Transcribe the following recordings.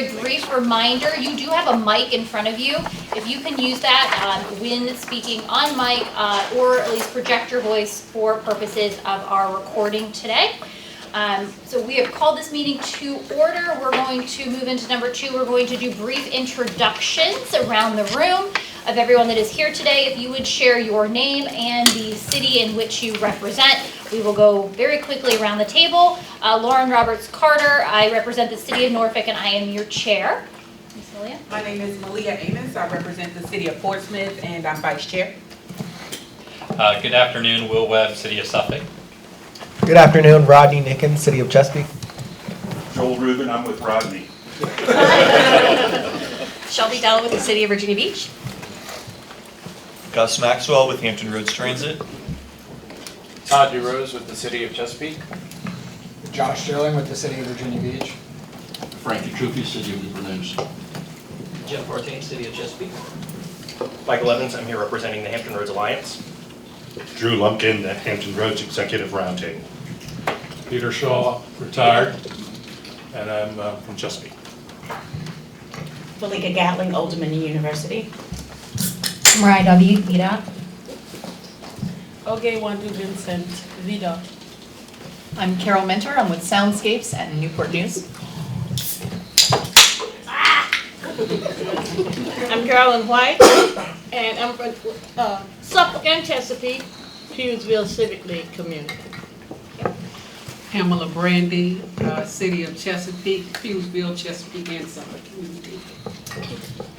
very brief reminder, you do have a mic in front of you. If you can use that when speaking on mic or at least project your voice for purposes of our recording today. So we have called this meeting to order. We're going to move into number 2. We're going to do brief introductions around the room of everyone that is here today. If you would share your name and the city in which you represent. We will go very quickly around the table. Lauren Roberts Carter, I represent the city of Norfolk and I am your chair. Ms. Malia? My name is Malia Amos. I represent the city of Portsmouth and I'm vice chair. Good afternoon, Will Webb, City of Suffolk. Good afternoon, Rodney Nickens, City of Chesapeake. Joel Rubin, I'm with Rodney. Shelby Dell with the City of Virginia Beach. Gus Maxwell with Hampton Roads Transit. Todd DeRose with the City of Chesapeake. Josh Sterling with the City of Virginia Beach. Frankie Truppi, City of Newport News. Jim Fortain, City of Chesapeake. Michael Evans, I'm here representing the Hampton Roads Alliance. Drew Lumpkin, the Hampton Roads Executive Roundtable. Peter Shaw, retired, and I'm from Chesapeake. Malika Gatling, Old Dominion University. Mariah W. Vida. Okay, Wandu Vincent Vida. I'm Carol Mentor. I'm with Soundscapes at Newport News. I'm Carolyn White and I'm from Suffolk and Chesapeake, Hughesville Civic League Community. Pamela Brandy, City of Chesapeake, Hughesville, Chesapeake, and Suffolk Community.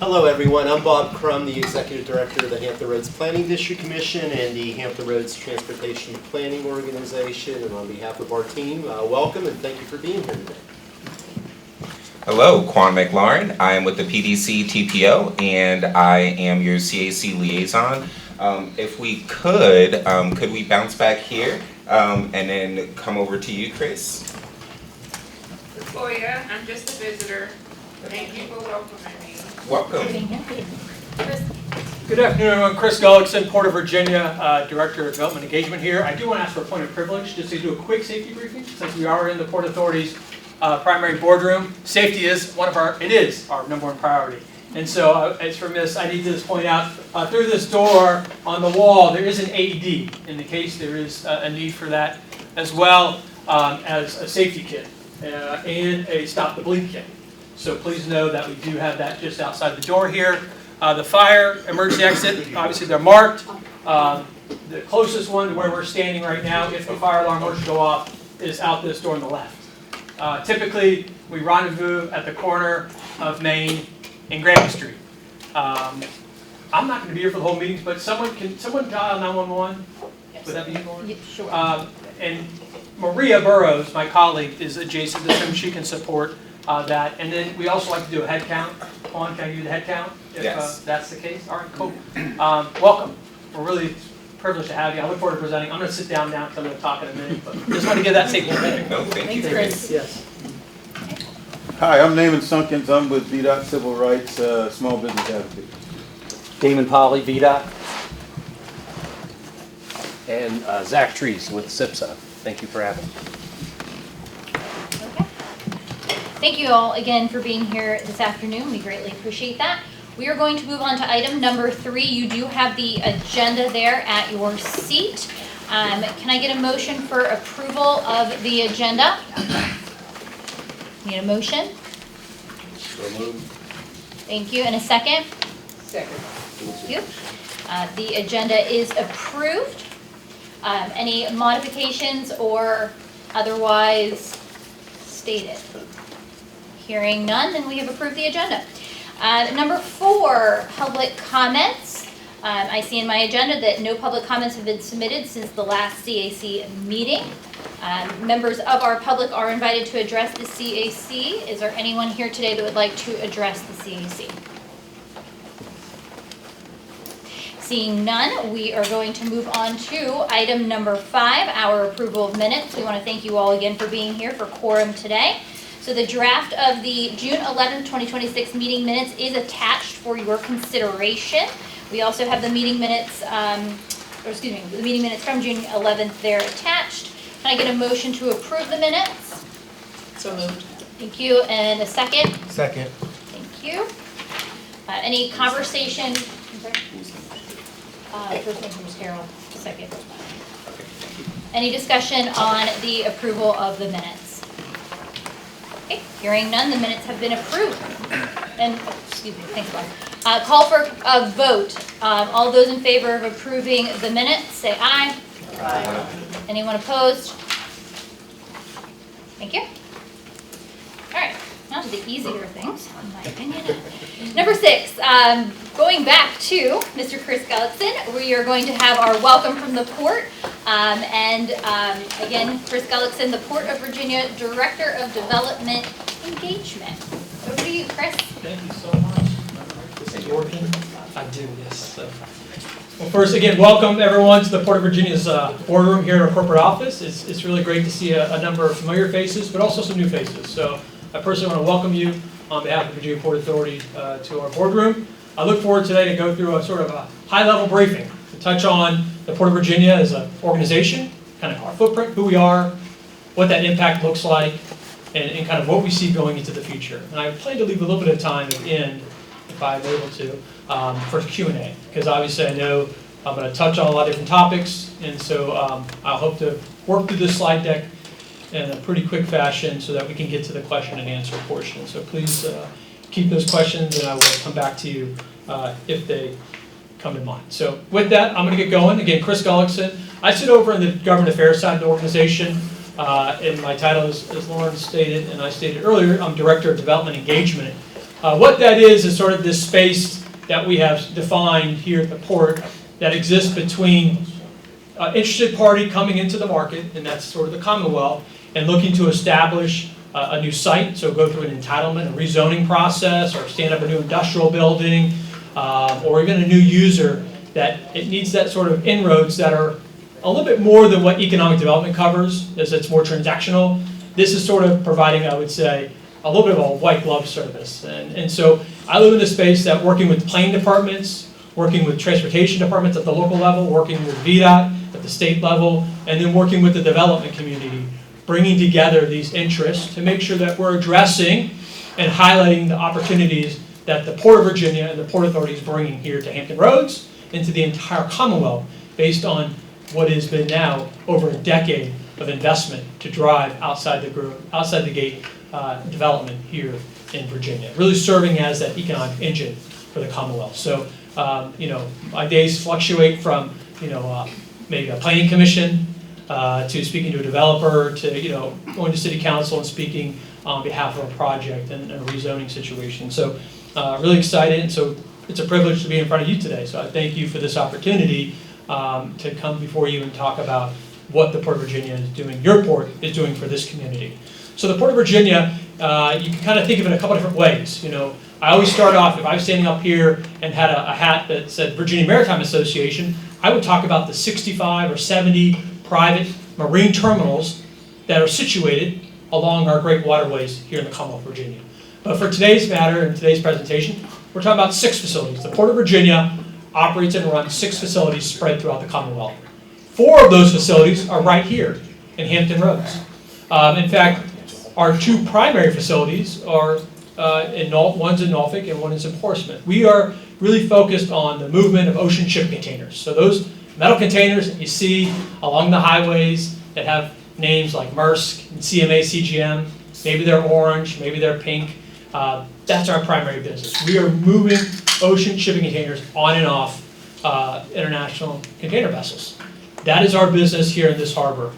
Hello everyone, I'm Bob Crum, the Executive Director of the Hampton Roads Planning District Commission and the Hampton Roads Transportation Planning Organization, and on behalf of our team, welcome and thank you for being here today. Hello, Quan McLaurin. I am with the PDC TPO and I am your CAC liaison. If we could we bounce back here and then come over to you, Chris? Latoya, I'm just a visitor. Thank you for welcoming me. Welcome. Good afternoon, everyone. Chris Gullickson, Port of Virginia, Director of Development Engagement here. I do want to ask for a point of privilege just to do a quick safety briefing since we are in the Port Authority's primary boardroom. Safety is our number one priority. And so as from this, I need to just point out through this door on the wall, there is an AED in the case there is a need for that, as well as a safety kit and a stop the bleed kit. So please know that we do have that just outside the door here. The fire emergency exit, obviously they're marked. The closest one to where we're standing right now, if the fire alarm were to go off, is out this door on the left. Typically, we rendezvous at the corner of Main and Granby Street. I'm not going to be here for the whole meeting, but someone dial 911? Yes. Would that be you? Yeah, sure. And Maria Burrows, my colleague, is adjacent to whom she can support that. And then we also like to do a head count. Quan, can I do the head count? If yes. That's the case. All right, cool. Welcome. We're really privileged to have you. I look forward to presenting. I'm going to sit down now because I'm going to talk in a minute, but just want to give that safety briefing. No, thank you. Chris. Yes. Hi, I'm Naaman Sunkins. I'm with VDOT Civil Rights, Small Business Advocate. Damon Polly, VDOT. And Zach Trees with CIPSA. Thank you for having me. Okay. Thank you all again for being here this afternoon. We greatly appreciate that. We are going to move on to item number 3. You do have the agenda there at your seat. Can I get a motion for approval of the agenda? Need a motion? So moved. Thank you. And a second? Second. Thank you. The agenda is approved. Any modifications or otherwise stated? Hearing none, then we have approved the agenda. Number 4, public comments. I see in my agenda that no public comments have been submitted since the last CAC meeting. Members of our public are invited to address the CAC. Is there anyone here today that would like to address the CAC? Seeing none, we are going to move on to item number 5, our approval of minutes. We want to thank you all again for being here for quorum today. So the draft of the June 11th, 2026 meeting minutes is attached for your consideration. We also have the meeting minutes, the meeting minutes from June 11th there attached. Can I get a motion to approve the minutes? So moved. Thank you. And a second? Second. Thank you. Any conversation? First one from Carol, second. Any discussion on the approval of the minutes? Okay, hearing none, the minutes have been approved. And, excuse me, thanks, Bob. Call for a vote. All those in favor of approving the minutes, say aye. Aye. Anyone opposed? Thank you. All right, now to the easier things, in my opinion. Number 6, going back to Mr. Chris Gullickson, we are going to have our welcome from the port. Again, Chris Gullickson, the Port of Virginia Director of Development Engagement. Over to you, Chris. Thank you so much. Is it working? I do, yes. Well, first, again, welcome everyone to the Port of Virginia's boardroom here in our corporate office. It's really great to see a number of familiar faces, but also some new faces. So I personally want to welcome you on behalf of the Virginia Port Authority to our boardroom. I look forward today to go through a sort of a high-level briefing to touch on the Port of Virginia as an organization, kind of our footprint, who we are, what that impact looks like, and kind of what we see going into the future. And I plan to leave a little bit of time at the end, if I'm able to, for Q&A, because obviously I know I'm going to touch on a lot of different topics, and so I hope to work through this slide deck in a pretty quick fashion so that we can get to the question and answer portion. So please keep those questions, and I will come back to you if they come to mind. So with that, I'm going to get going. Again, Chris Gullickson. I sit over in the government affairs side of the organization, and my title is, as Lauren stated, and I stated earlier, I'm Director of Development Engagement. What that is sort of this space that we have defined here at the port that exists between interested party coming into the market, and that's sort of the Commonwealth, and looking to establish a new site, so go through an entitlement, a rezoning process, or stand up a new industrial building, or even a new user, that it needs that sort of inroads that are a little bit more than what economic development covers, as it's more transactional. This is sort of providing, I would say, a little bit of a white glove service. And so I live in this space that working with planning departments, working with transportation departments at the local level, working with VDOT at the state level, and then working with the development community, bringing together these interests to make sure that we're addressing and highlighting the opportunities that the Port of Virginia and the Port Authority is bringing here to Hampton Roads and to the entire Commonwealth based on what has been now over a decade of investment to drive outside the gate development here in Virginia, really serving as that economic engine for the Commonwealth. So, my days fluctuate from, maybe a planning commission to speaking to a developer to, going to city council and speaking on behalf of a project and a rezoning situation. So, really excited. And so it's a privilege to be in front of you today. So I thank you for this opportunity to come before you and talk about what the Port of Virginia is doing, your port is doing for this community. So the Port of Virginia, you can kind of think of it a couple different ways. I always start off, if I was standing up here and had a hat that said Virginia Maritime Association, I would talk about the 65 or 70 private marine terminals that are situated along our great waterways here in the Commonwealth of Virginia. But for today's matter and today's presentation, we're talking about 6 facilities. The Port of Virginia operates and runs 6 facilities spread throughout the Commonwealth. 4 of those facilities are right here in Hampton Roads. In fact, our 2 primary facilities are one's in Norfolk and one is in Portsmouth. We are really focused on the movement of ocean shipping containers. So those metal containers that you see along the highways that have names like Maersk and CMA CGM, maybe they're orange, maybe they're pink, that's our primary business. We are moving ocean shipping containers on and off international container vessels. That is our business here in this harbor.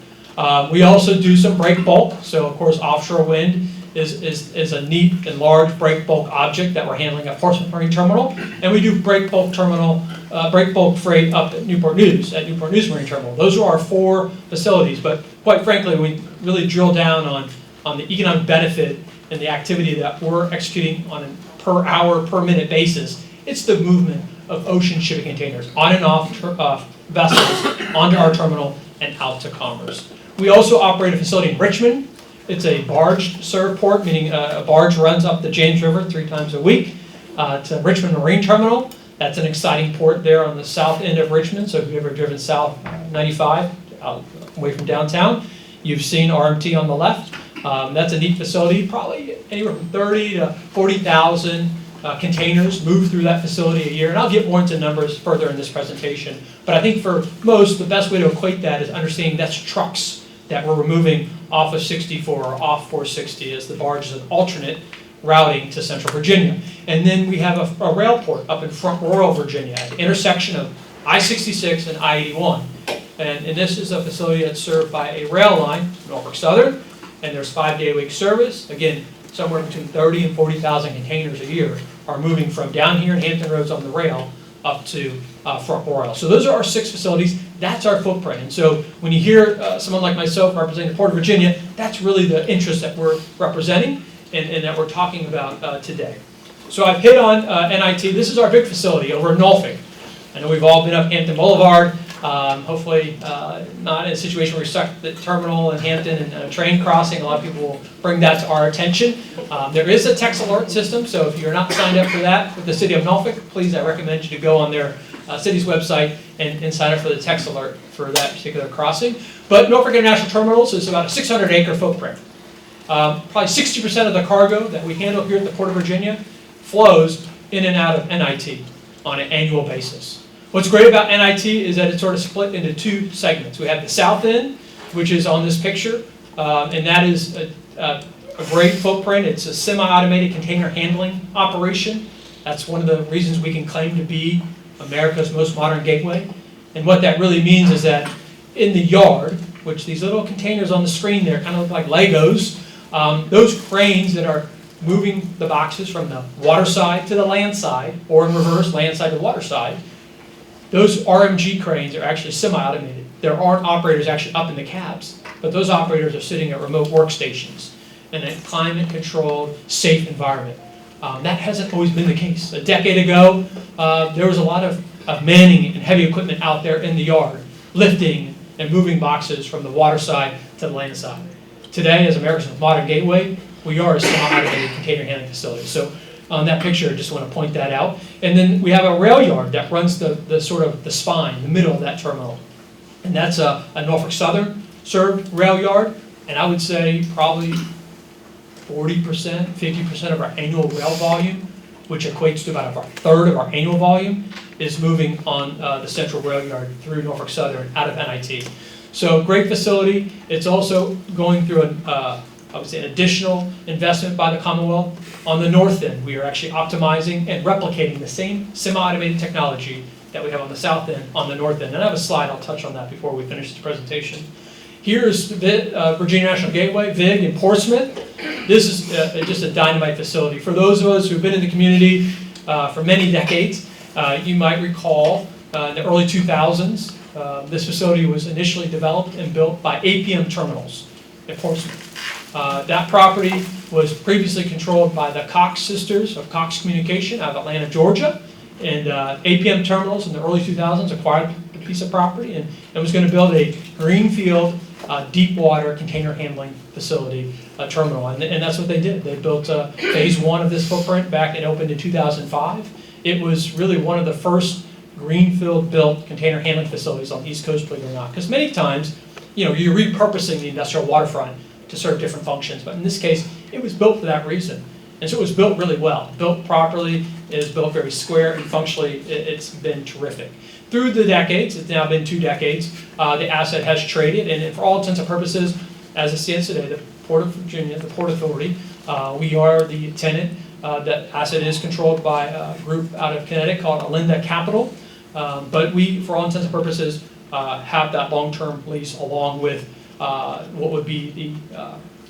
We also do some break bulk. So of course offshore wind is a neat and large break bulk object that we're handling at Portsmouth Marine Terminal. And we do break bulk freight up at Newport News Marine Terminal. Those are our 4 facilities. But quite frankly, we really drill down on the economic benefit and the activity that we're executing on a per hour, per minute basis. It's the movement of ocean shipping containers on and off vessels onto our terminal and out to commerce. We also operate a facility in Richmond. It's a barge-served port, meaning a barge runs up the James River 3 times a week to Richmond Marine Terminal. That's an exciting port there on the south end of Richmond. So if you've ever driven south 95 out away from downtown, you've seen RMT on the left. That's a neat facility, probably anywhere from 30 to 40,000 containers move through that facility a year. And I'll get more into numbers further in this presentation. But I think for most, the best way to equate that is understanding that's trucks that we're removing off of 64 or off 460 as the barge is an alternate routing to Central Virginia. And then we have a rail port up in Front Royal, Virginia, at the intersection of I-66 and I-81. And this is a facility that's served by a rail line, Norfolk Southern, and there's 5-day-a-week service. Again, somewhere between 30 and 40,000 containers a year are moving from down here in Hampton Roads on the rail up to Front Royal. So those are our 6 facilities. That's our footprint. And so when you hear someone like myself representing the Port of Virginia, that's really the interest that we're representing and that we're talking about today. So I've hit on NIT. This is our big facility over in Norfolk. I know we've all been up Hampton Boulevard. Hopefully not in a situation where we're stuck at the terminal in Hampton and a train crossing. A lot of people will bring that to our attention. There is a text alert system, so if you're not signed up for that with the City of Norfolk, please, I recommend you to go on their city's website and sign up for the text alert for that particular crossing. But Norfolk International Terminals is about a 600-acre footprint. Probably 60% of the cargo that we handle here at the Port of Virginia flows in and out of NIT on an annual basis. What's great about NIT is that it's sort of split into 2 segments. We have the south end, which is on this picture, and that is a great footprint. It's a semi-automated container handling operation. That's one of the reasons we can claim to be America's most modern gateway. And what that really means is that in the yard, which these little containers on the screen there kind of look like Legos, those cranes that are moving the boxes from the water side to the land side, or in reverse, land side to water side, those RMG cranes are actually semi-automated. There aren't operators actually up in the cabs, but those operators are sitting at remote workstations in a climate-controlled, safe environment. That hasn't always been the case. A decade ago, there was a lot of manning and heavy equipment out there in the yard, lifting and moving boxes from the water side to the land side. Today, as America's modern gateway, we are a semi-automated container handling facility. So on that picture, I just want to point that out. And then we have a rail yard that runs the sort of the spine, the middle of that terminal. And that's a Norfolk Southern served rail yard. And I would say probably 40%, 50% of our annual rail volume, which equates to about a third of our annual volume, is moving on the central rail yard through Norfolk Southern out of NIT. So great facility. It's also going through I would say an additional investment by the Commonwealth. On the north end, we are actually optimizing and replicating the same semi-automated technology that we have on the south end, on the north end. And I have a slide, I'll touch on that before we finish the presentation. Here's Virginia National Gateway, VIG in Portsmouth. This is just a dynamite facility. For those of us who've been in the community for many decades, you might recall in the early 2000s, this facility was initially developed and built by APM Terminals in Portsmouth. That property was previously controlled by the Cox sisters of Cox Communication out of Atlanta, Georgia. And APM Terminals in the early 2000s acquired the piece of property and was going to build a greenfield deep water container handling facility terminal. And that's what they did. They built phase 1 of this footprint back and opened in 2005. It was really one of the first greenfield built container handling facilities on the East Coast, believe it or not. Because many times, you're repurposing the industrial waterfront to serve different functions. But in this case, it was built for that reason. And so it was built really well. Built properly, it is built very square, and functionally, it's been terrific. Through the decades, it's now been 2 decades, the asset has traded, and for all intents and purposes, as it stands today, the Port of Virginia, the Port Authority, we are the tenant. That asset is controlled by a group out of Connecticut called Alinda Capital. But we, for all intents and purposes, have that long-term lease along with what would be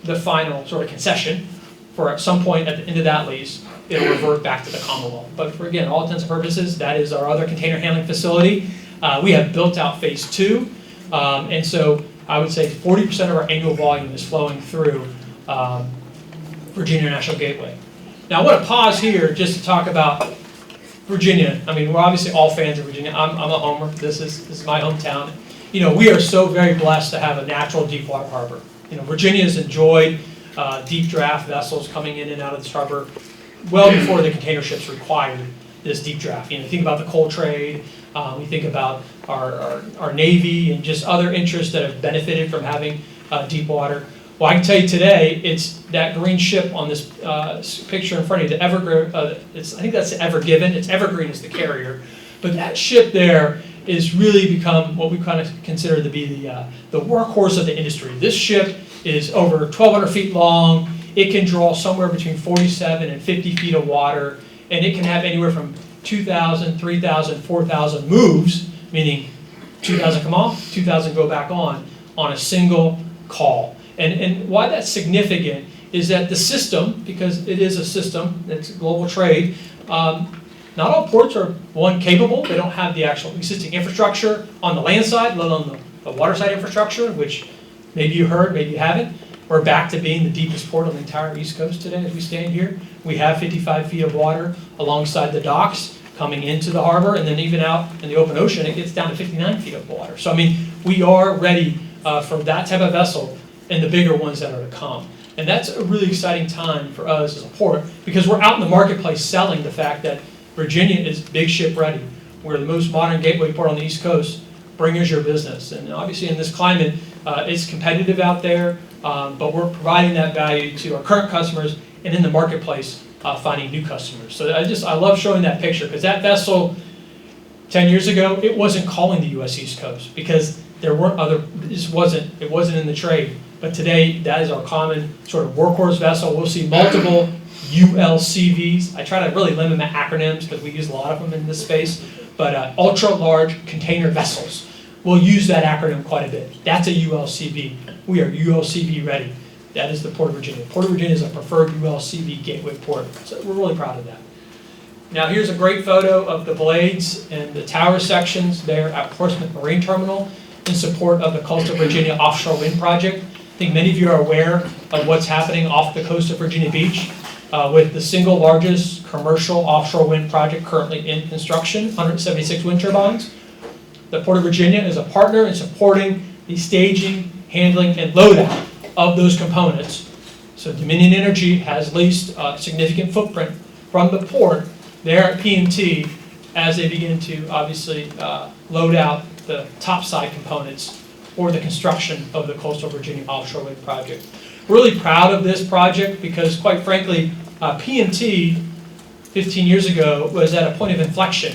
the final sort of concession for at some point at the end of that lease, it'll revert back to the Commonwealth. But for, again, all intents and purposes, that is our other container handling facility. We have built out phase 2, and so I would say 40% of our annual volume is flowing through Virginia National Gateway. Now I want to pause here just to talk about Virginia. I mean, we're obviously all fans of Virginia. I'm a homer. This is my hometown. We are so very blessed to have a natural deep water harbor. Virginia has enjoyed deep draft vessels coming in and out of this harbor well before the container ships required this deep draft. Think about the coal trade. We think about our Navy and just other interests that have benefited from having deep water. Well, I can tell you today, it's that green ship on this picture in front of you, the I think that's the Ever Given. It's Evergreen is the carrier. But that ship there is really become what we kind of consider to be the workhorse of the industry. This ship is over 1,200 feet long. It can draw somewhere between 47 and 50 feet of water, and it can have anywhere from 2,000, 3,000, 4,000 moves, meaning 2,000 come off, 2,000 go back on a single call. And why that's significant is that the system, because it is a system, it's global trade, not all ports are, one, capable. They don't have the actual existing infrastructure on the land side, let alone the water side infrastructure, which maybe you heard, maybe you haven't. We're back to being the deepest port on the entire East Coast today as we stand here. We have 55 feet of water alongside the docks coming into the harbor, and then even out in the open ocean, it gets down to 59 feet of water. So, I mean, we are ready for that type of vessel and the bigger ones that are to come. And that's a really exciting time for us as a port, because we're out in the marketplace selling the fact that Virginia is big ship ready. We're the most modern gateway port on the East Coast. Bring us your business. And obviously in this climate, it's competitive out there, but we're providing that value to our current customers and in the marketplace, finding new customers. So I love showing that picture, because that vessel 10 years ago, it wasn't calling the U.S. East Coast because there weren't other, it wasn't in the trade. But today, that is our common sort of workhorse vessel. We'll see multiple ULCVs. I try to really limit my acronyms because we use a lot of them in this space. But ultra-large container vessels. We'll use that acronym quite a bit. That's a ULCV. We are ULCV ready. That is the Port of Virginia. Port of Virginia is a preferred ULCV gateway port. So we're really proud of that. Now here's a great photo of the blades and the tower sections there at Portsmouth Marine Terminal in support of the Coastal Virginia Offshore Wind Project. I think many of you are aware of what's happening off the coast of Virginia Beach with the single largest commercial offshore wind project currently in construction, 176 wind turbines. The Port of Virginia is a partner in supporting the staging, handling, and loadout of those components. So Dominion Energy has leased a significant footprint from the port there at P&T as they begin to obviously load out the topside components for the construction of the Coastal Virginia Offshore Wind Project. Really proud of this project because, quite frankly, P&T 15 years ago was at a point of inflection.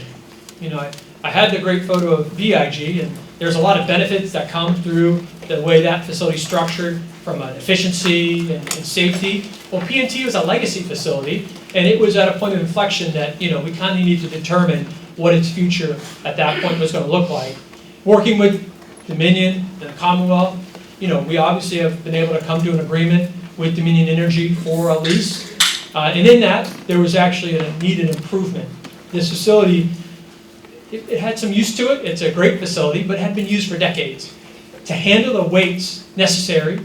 You know, I had the great photo of BIG, and there's a lot of benefits that come through the way that facility is structured from an efficiency and safety. Well, P&T was a legacy facility, and it was at a point of inflection that, you know, we kind of need to determine what its future at that point was going to look like. Working with Dominion and the Commonwealth, you know, we obviously have been able to come to an agreement with Dominion Energy for a lease. And in that, there was actually a needed improvement. This facility, it had some use to it. It's a great facility, but it had been used for decades. To handle the weights necessary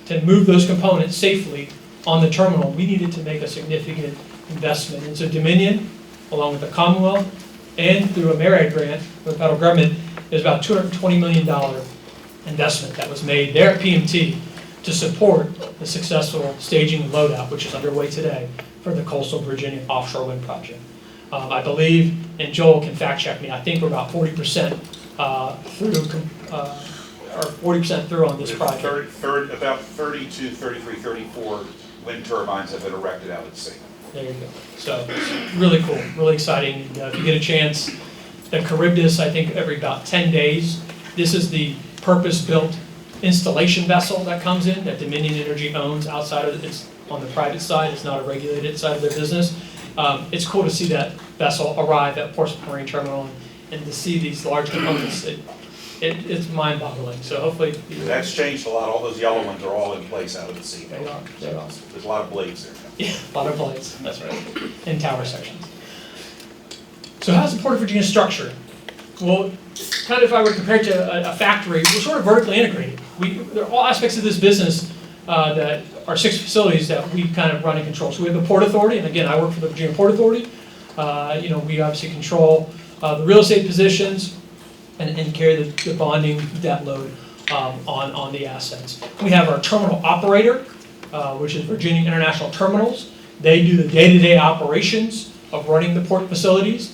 to move those components safely on the terminal, we needed to make a significant investment. And so Dominion, along with the Commonwealth, and through a MARAD grant from the federal government, is about $220 million investment that was made there at PMT to support the successful staging and loadout, which is underway today for the Coastal Virginia Offshore Wind Project. I believe, and Joel can fact check me, I think we're about 40% through on this project. About 32, 33, 34 wind turbines have been erected out at sea. There you go. So it's really cool, really exciting. And, if you get a chance, the Charybdis, I think every about 10 days, this is the purpose-built installation vessel that comes in that Dominion Energy owns outside of it's on the private side. It's not a regulated side of their business. It's cool to see that vessel arrive at Portsmouth Marine Terminal and to see these large components. It's mind-boggling. So hopefully That's changed a lot. All those yellow ones are all in place out of the sea. They are. There's a lot of blades there. Yeah, a lot of blades. That's right. And tower sections. So how's the Port of Virginia structured? Well, kind of if I were to compare it to a factory, we're sort of vertically integrated. There are all aspects of this business that are 6 facilities that we kind of run and control. So we have the Port Authority, and again, I work for the Virginia Port Authority. You know, we obviously control the real estate positions and carry the bonding debt load on the assets. We have our terminal operator, which is Virginia International Terminals. They do the day-to-day operations of running the port facilities.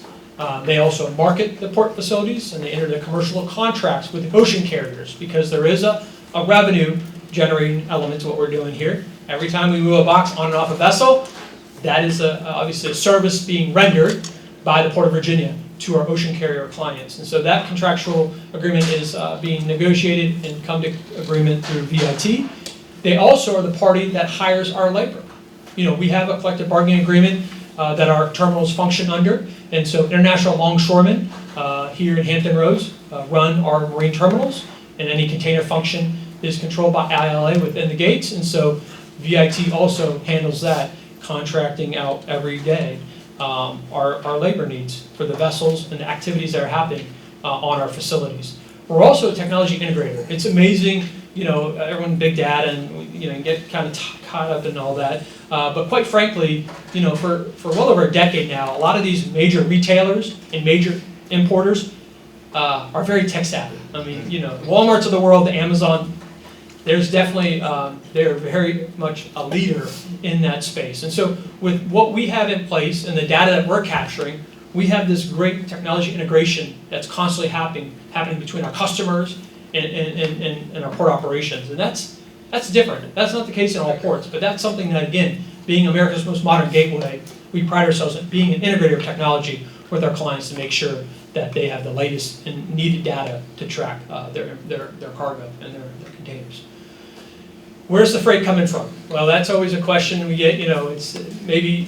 They also market the port facilities, and they enter the commercial contracts with the ocean carriers because there is a revenue generating element to what we're doing here. Every time we move a box on and off a vessel, that is obviously a service being rendered by the Port of Virginia to our ocean carrier clients. And so that contractual agreement is being negotiated and come to agreement through VIT. They also are the party that hires our labor. You know, we have a collective bargaining agreement that our terminals function under, and so international longshoremen here in Hampton Roads run our marine terminals, and any container function is controlled by ILA within the gates, and so VIT also handles that, contracting out every day our labor needs for the vessels and the activities that are happening on our facilities. We're also a technology integrator. It's amazing, you know, everyone big data and, you know, get kind of caught up in all that. But quite frankly, you know, for well over a decade now, a lot of these major retailers and major importers are very tech savvy. I mean, you know, Walmarts of the world, the Amazon, there's definitely, they're very much a leader in that space. And so with what we have in place and the data that we're capturing, we have this great technology integration that's constantly happening between our customers and our port operations. And that's different. That's not the case in all ports, but that's something that, again, being America's most modern gateway, we pride ourselves in being an integrator of technology with our clients to make sure that they have the latest and needed data to track their cargo and their containers. Where's the freight coming from? Well, that's always a question we get. You know, it's maybe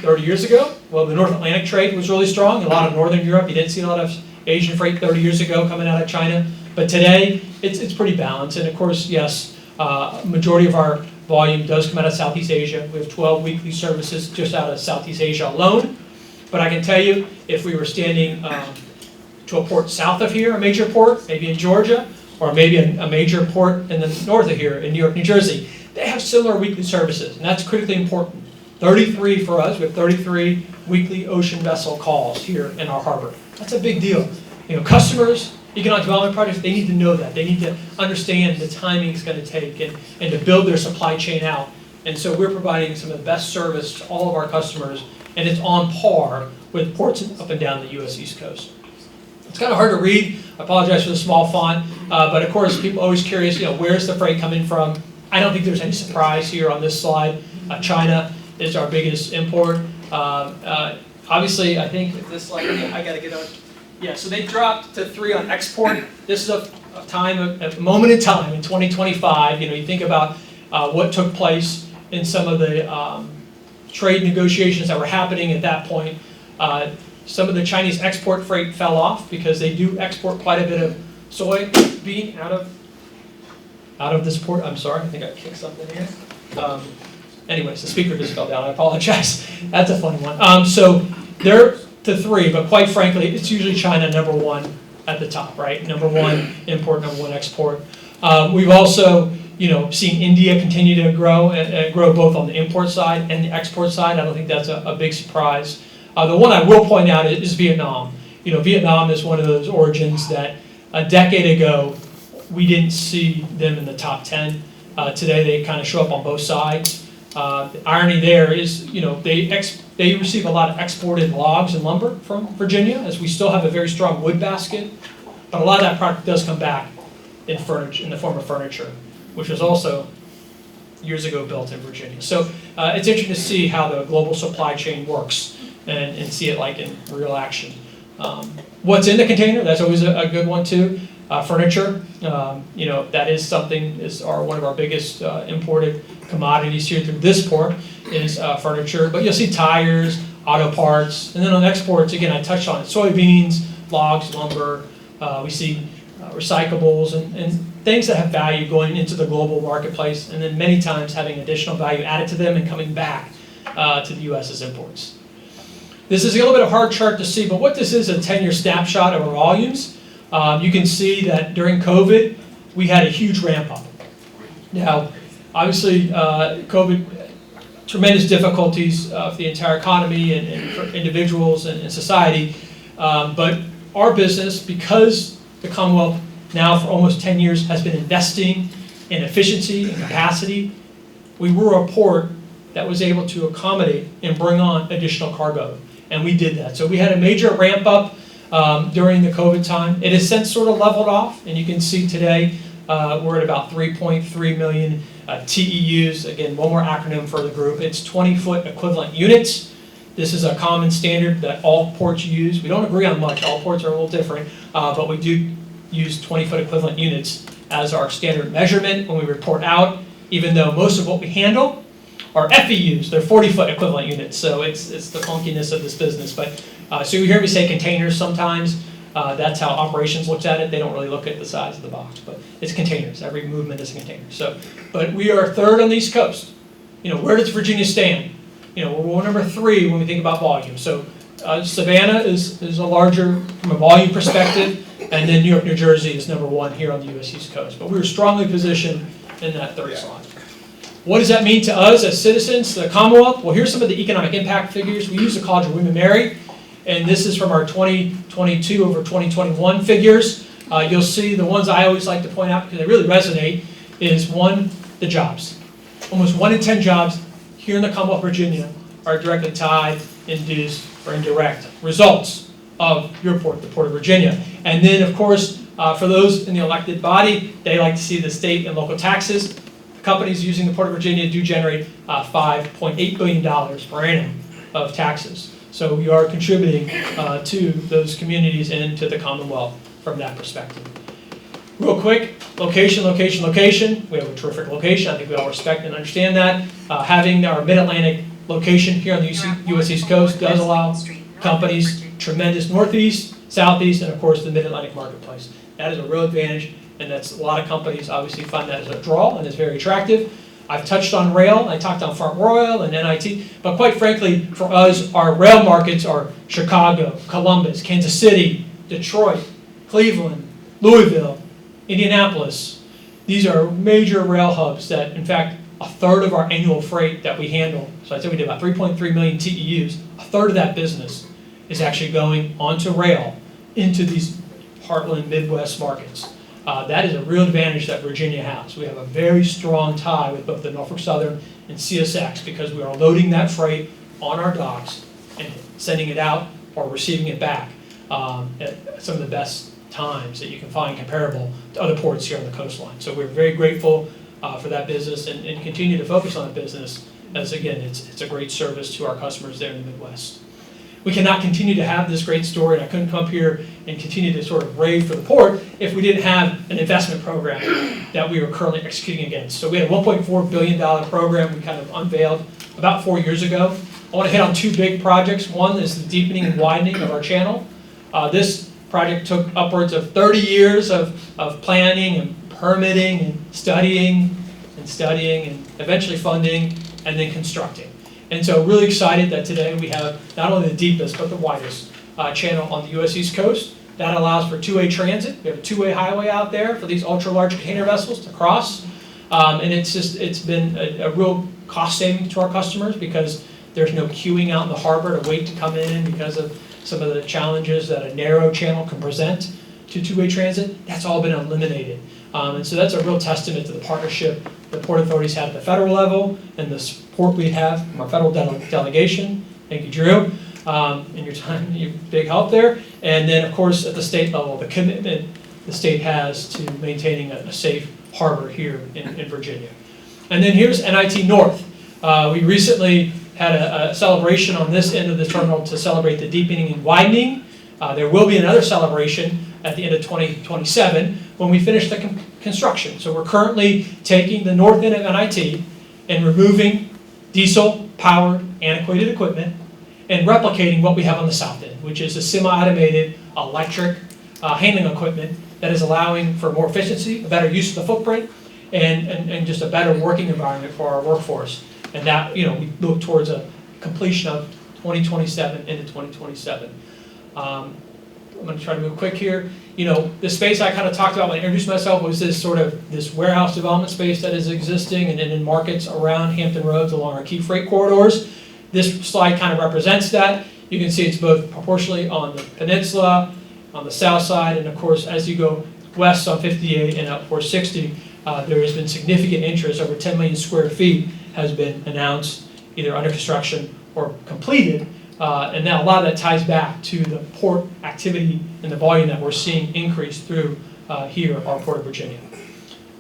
30 years ago. Well, the North Atlantic trade was really strong. A lot of Northern Europe. You didn't see a lot of Asian freight 30 years ago coming out of China. But today, it's pretty balanced. And of course, yes, majority of our volume does come out of Southeast Asia. We have 12 weekly services just out of Southeast Asia alone. But I can tell you, if we were standing to a port south of here, a major port, maybe in Georgia, or maybe a major port in the north of here, in New York, New Jersey, they have similar weekly services, and that's critically important. 33 for us, we have 33 weekly ocean vessel calls here in our harbor. That's a big deal. You know, customers, economic development projects, they need to know that. They need to understand the timing it's going to take and to build their supply chain out. And so we're providing some of the best service to all of our customers, and it's on par with ports up and down the U.S. East Coast. It's kind of hard to read. I apologize for the small font, but of course, people are always curious, you know, where's the freight coming from? I don't think there's any surprise here on this slide. China is our biggest import. Obviously, I think this slide, I got to get on. Yeah, so they dropped to 3 on export. This is a moment in time in 2025. You know, you think about what took place in some of the trade negotiations that were happening at that point. Some of the Chinese export freight fell off because they do export quite a bit of soybean out of this port. I'm sorry, I think I kicked something here. Anyways, the speaker just fell down. I apologize. That's a funny one. So they're to 3, but quite frankly, it's usually China #1 at the top, right? #1 import, #1 export. We've also, you know, seen India continue to grow and grow both on the import side and the export side. I don't think that's a big surprise. The one I will point out is Vietnam. You know, Vietnam is one of those origins that a decade ago we didn't see them in the top 10. Today they kind of show up on both sides. The irony there is, you know, they receive a lot of exported logs and lumber from Virginia, as we still have a very strong wood basket. But a lot of that product does come back in the form of furniture, which was also years ago built in Virginia. So it's interesting to see how the global supply chain works and see it like in real action. What's in the container? That's always a good one too. Furniture, you know, that is something, one of our biggest imported commodities here through this port is furniture. But you'll see tires, auto parts, and then on exports, again, I touched on it, soybeans, logs, lumber. We see recyclables and things that have value going into the global marketplace, and then many times having additional value added to them and coming back to the U.S. as imports. This is a little bit of a hard chart to see, but what this is a 10-year snapshot of our volumes. You can see that during COVID, we had a huge ramp up. Now, obviously, COVID, tremendous difficulties for the entire economy and for individuals and society. But our business, because the Commonwealth now for almost 10 years has been investing in efficiency and capacity, we were a port that was able to accommodate and bring on additional cargo. And we did that. So we had a major ramp up during the COVID time. It has since sort of leveled off, and you can see today we're at about 3.3 million TEUs. Again, one more acronym for the group. It's 20-foot equivalent units. This is a common standard that all ports use. We don't agree on much. All ports are a little different, but we do use 20-foot equivalent units as our standard measurement when we report out, even though most of what we handle are FEUs. They're 40-foot equivalent units, so it's the funkiness of this business. But so you hear me say containers sometimes. That's how operations looks at it. They don't really look at the size of the box, but it's containers. Every movement is a container. So, but we are third on the East Coast. Where does Virginia stand? We're number 3 when we think about volume. So Savannah is a larger from a volume perspective, and then New York, New Jersey is number 1 here on the U.S. East Coast. But we're strongly positioned in that third slot. What does that mean to us as citizens, the Commonwealth? Well, here's some of the economic impact figures. We use the College of William & Mary, and this is from our 2022 over 2021 figures. You'll see the ones I always like to point out because they really resonate is 1, the jobs. Almost 1 in 10 jobs here in the Commonwealth of Virginia are directly tied, induced, or indirect results of your port, the Port of Virginia. And then, of course, for those in the elected body, they like to see the state and local taxes. The companies using the Port of Virginia do generate $5.8 billion per annum of taxes. So we are contributing to those communities and to the Commonwealth from that perspective. Real quick, location, location, location. We have a terrific location. I think we all respect and understand that. Having our Mid-Atlantic location here on the U.S. East Coast does allow companies tremendous Northeast, Southeast, and of course the Mid-Atlantic marketplace. That is a real advantage, and that's a lot of companies obviously find that as a draw and it's very attractive. I've touched on rail. I talked on Front Royal and NIT, but quite frankly, for us, our rail markets are Chicago, Columbus, Kansas City, Detroit, Cleveland, Louisville, Indianapolis. These are major rail hubs that, in fact, a third of our annual freight that we handle, so I said we did about 3.3 million TEUs, a third of that business is actually going onto rail into these heartland Midwest markets. That is a real advantage that Virginia has. We have a very strong tie with both the Norfolk Southern and CSX because we are loading that freight on our docks and sending it out or receiving it back at some of the best times that you can find comparable to other ports here on the coastline. So we're very grateful for that business and continue to focus on the business as, again, it's a great service to our customers there in the Midwest. We cannot continue to have this great story, and I couldn't come up here and continue to sort of rave for the port if we didn't have an investment program that we were currently executing against. So we had a $1.4 billion program we kind of unveiled about 4 years ago. I want to hit on 2 big projects. One is the deepening and widening of our channel. This project took upwards of 30 years of planning and permitting and studying and eventually funding and then constructing. And so really excited that today we have not only the deepest but the widest channel on the U.S. East Coast. That allows for two-way transit. We have a two-way highway out there for these ultra-large container vessels to cross. And it's been a real cost saving to our customers because there's no queuing out in the harbor to wait to come in because of some of the challenges that a narrow channel can present to two-way transit. That's all been eliminated. And so that's a real testament to the partnership the port authorities have at the federal level and the support we have from our federal delegation. Thank you, Drew, and your time, your big help there. And then, of course, at the state level, the commitment the state has to maintaining a safe harbor here in Virginia. And then here's NIT North. We recently had a celebration on this end of the terminal to celebrate the deepening and widening. There will be another celebration at the end of 2027 when we finish the construction. So we're currently taking the north end of NIT and removing diesel-powered antiquated equipment and replicating what we have on the south end, which is a semi-automated electric handling equipment that is allowing for more efficiency, a better use of the footprint, and just a better working environment for our workforce. And that, you know, we look towards a completion of 2027 into 2027. I'm going to try to move quick here. You know, the space I kind of talked about when I introduced myself was this sort of this warehouse development space that is existing and in markets around Hampton Roads along our key freight corridors. This slide kind of represents that. You can see it's both proportionally on the peninsula, on the south side, and of course as you go west on 58 and up 460, there has been significant interest. Over 10 million square feet has been announced, either under construction or completed. And now a lot of that ties back to the port activity and the volume that we're seeing increase through here, our Port of Virginia.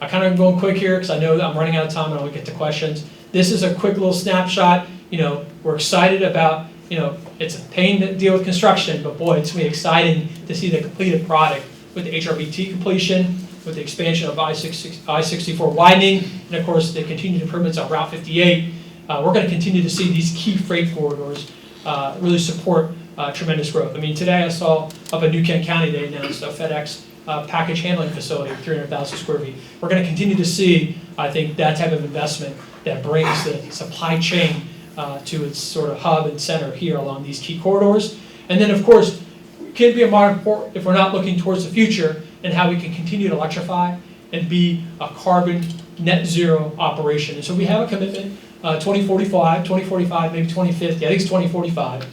I kind of going quick here because I know that I'm running out of time and I'll get to questions. This is a quick little snapshot. We're excited about, it's a pain to deal with construction, but boy, it's going to be exciting to see the completed product with the HRPT completion, with the expansion of I-64 widening, and of course the continued improvements on Route 58. We're going to continue to see these key freight corridors really support tremendous growth. I mean, today I saw up in New Kent County, they announced a FedEx package handling facility, 300,000 square feet. We're going to continue to see, I think, that type of investment that brings the supply chain to its sort of hub and center here along these key corridors. And then, of course, we can't be a modern port if we're not looking towards the future and how we can continue to electrify and be a carbon net zero operation. And so we have a commitment, 2045, maybe 2050, I think it's 2045,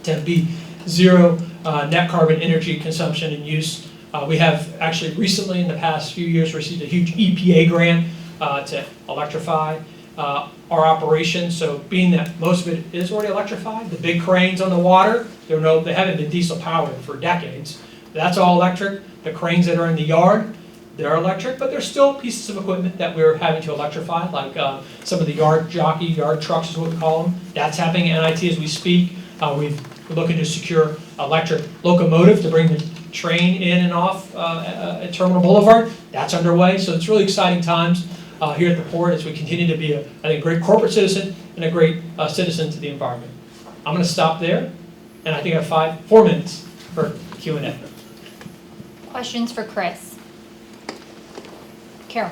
to be zero net carbon energy consumption and use. We have actually recently in the past few years received a huge EPA grant to electrify our operations. So being that most of it is already electrified, the big cranes on the water, they haven't been diesel powered for decades. That's all electric. The cranes that are in the yard, they're electric, but there's still pieces of equipment that we're having to electrify, like some of the yard trucks is what we call them. That's happening at NIT as we speak. We're looking to secure electric locomotive to bring the train in and off at Terminal Boulevard. That's underway, so it's really exciting times here at the port as we continue to be a great corporate citizen and a great citizen to the environment. I'm going to stop there, and I think I have 4 minutes for Q&A. Questions for Chris? Carol.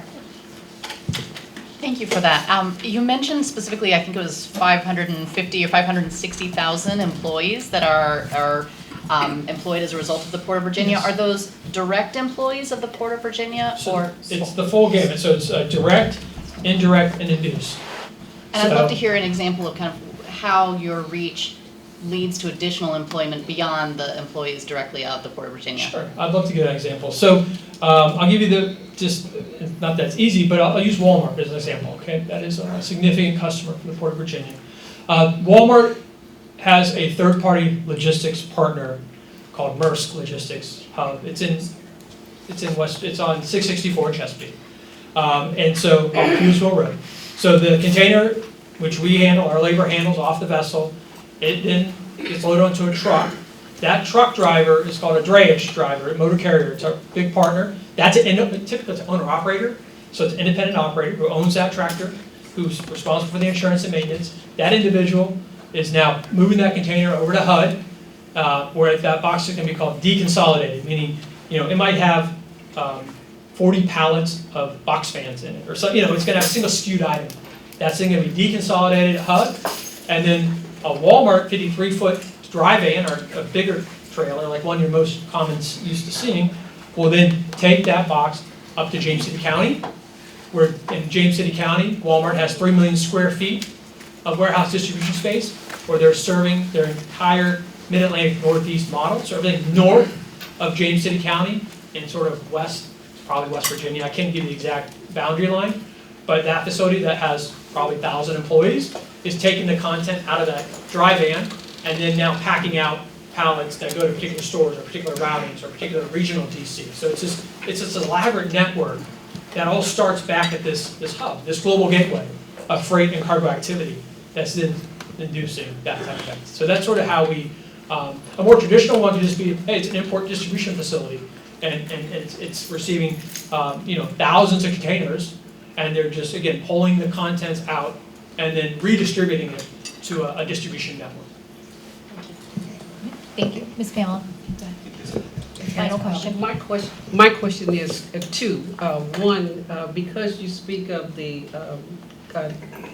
Thank you for that. You mentioned specifically, I think it was 550 or 560,000 employees that are employed as a result of the Port of Virginia. Yes. Are those direct employees of the Port of Virginia, or? It's the full gamut, so it's direct, indirect, and induced. And I'd love to hear an example of kind of how your reach leads to additional employment beyond the employees directly of the Port of Virginia. Sure, I'd love to give an example. So I'll give you not that it's easy, but I'll use Walmart as an example, okay? That is a significant customer for the Port of Virginia. Walmart has a third-party logistics partner called Maersk Logistics Hub. It's on 664 Chesapeake, and so on Hughesville Road. So the container, which we handle, our labor handles off the vessel, it then gets loaded onto a truck. That truck driver is called a drayage driver, a motor carrier. It's our big partner. That's typically it's an owner-operator, so it's an independent operator who owns that tractor, who's responsible for the insurance and maintenance. That individual is now moving that container over to HUD, where that box is going to be called deconsolidated, meaning it might have 40 pallets of box fans in it, or so, it's going to have a single skewed item. That's then going to be deconsolidated at HUD, and then a Walmart 53-foot dry van or a bigger trailer, like one you're most common used to seeing, will then take that box up to James City County, where in James City County, Walmart has 3 million square feet of warehouse distribution space, where they're serving their entire Mid-Atlantic Northeast model, so everything north of James City County and sort of west, probably West Virginia. I can't give you the exact boundary line, but that facility that has probably 1,000 employees is taking the content out of that dry van and then now packing out pallets that go to particular stores or particular routings or particular regional DC. So it's this elaborate network that all starts back at this hub, this global gateway of freight and cargo activity that's then inducing that type of thing. So that's sort of how we, a more traditional one could just be, hey, it's an import distribution facility and it's receiving thousands of containers, and they're just, again, pulling the contents out and then redistributing it to a distribution network. Thank you. Ms. Pamela. Final question. My question is two. One, because you speak of the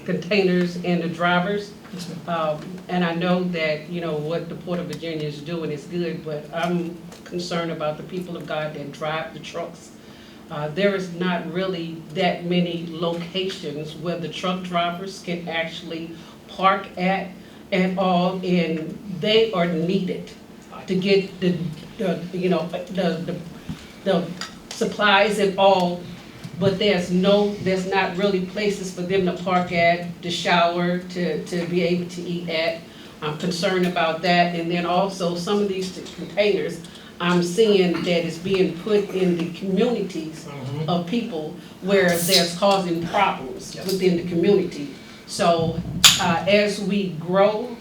containers and the drivers, and I know that what the Port of Virginia is doing is good, but I'm concerned about the people of God that drive the trucks. There is not really that many locations where the truck drivers can actually park at all, and they are needed to get the supplies and all, but there's not really places for them to park at, to shower, to be able to eat at. I'm concerned about that. And then also some of these containers, I'm seeing that it's being put in the communities of people where there's causing problems within the community. So as we grow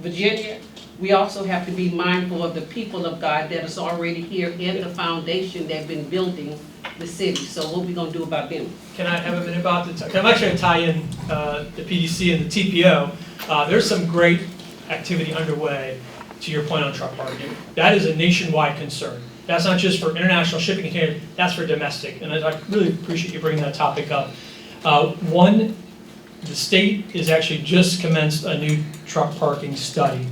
Virginia, we also have to be mindful of the people of God that is already here in the foundation that have been building the city. So what we gonna do about them? Can I have a minute about the, I'm actually going to tie in the PDC and the TPO. There's some great activity underway, to your point on truck parking. That is a nationwide concern. That's not just for international shipping containers, that's for domestic. And I really appreciate you bringing that topic up. One, the state is actually just commenced a new truck parking study.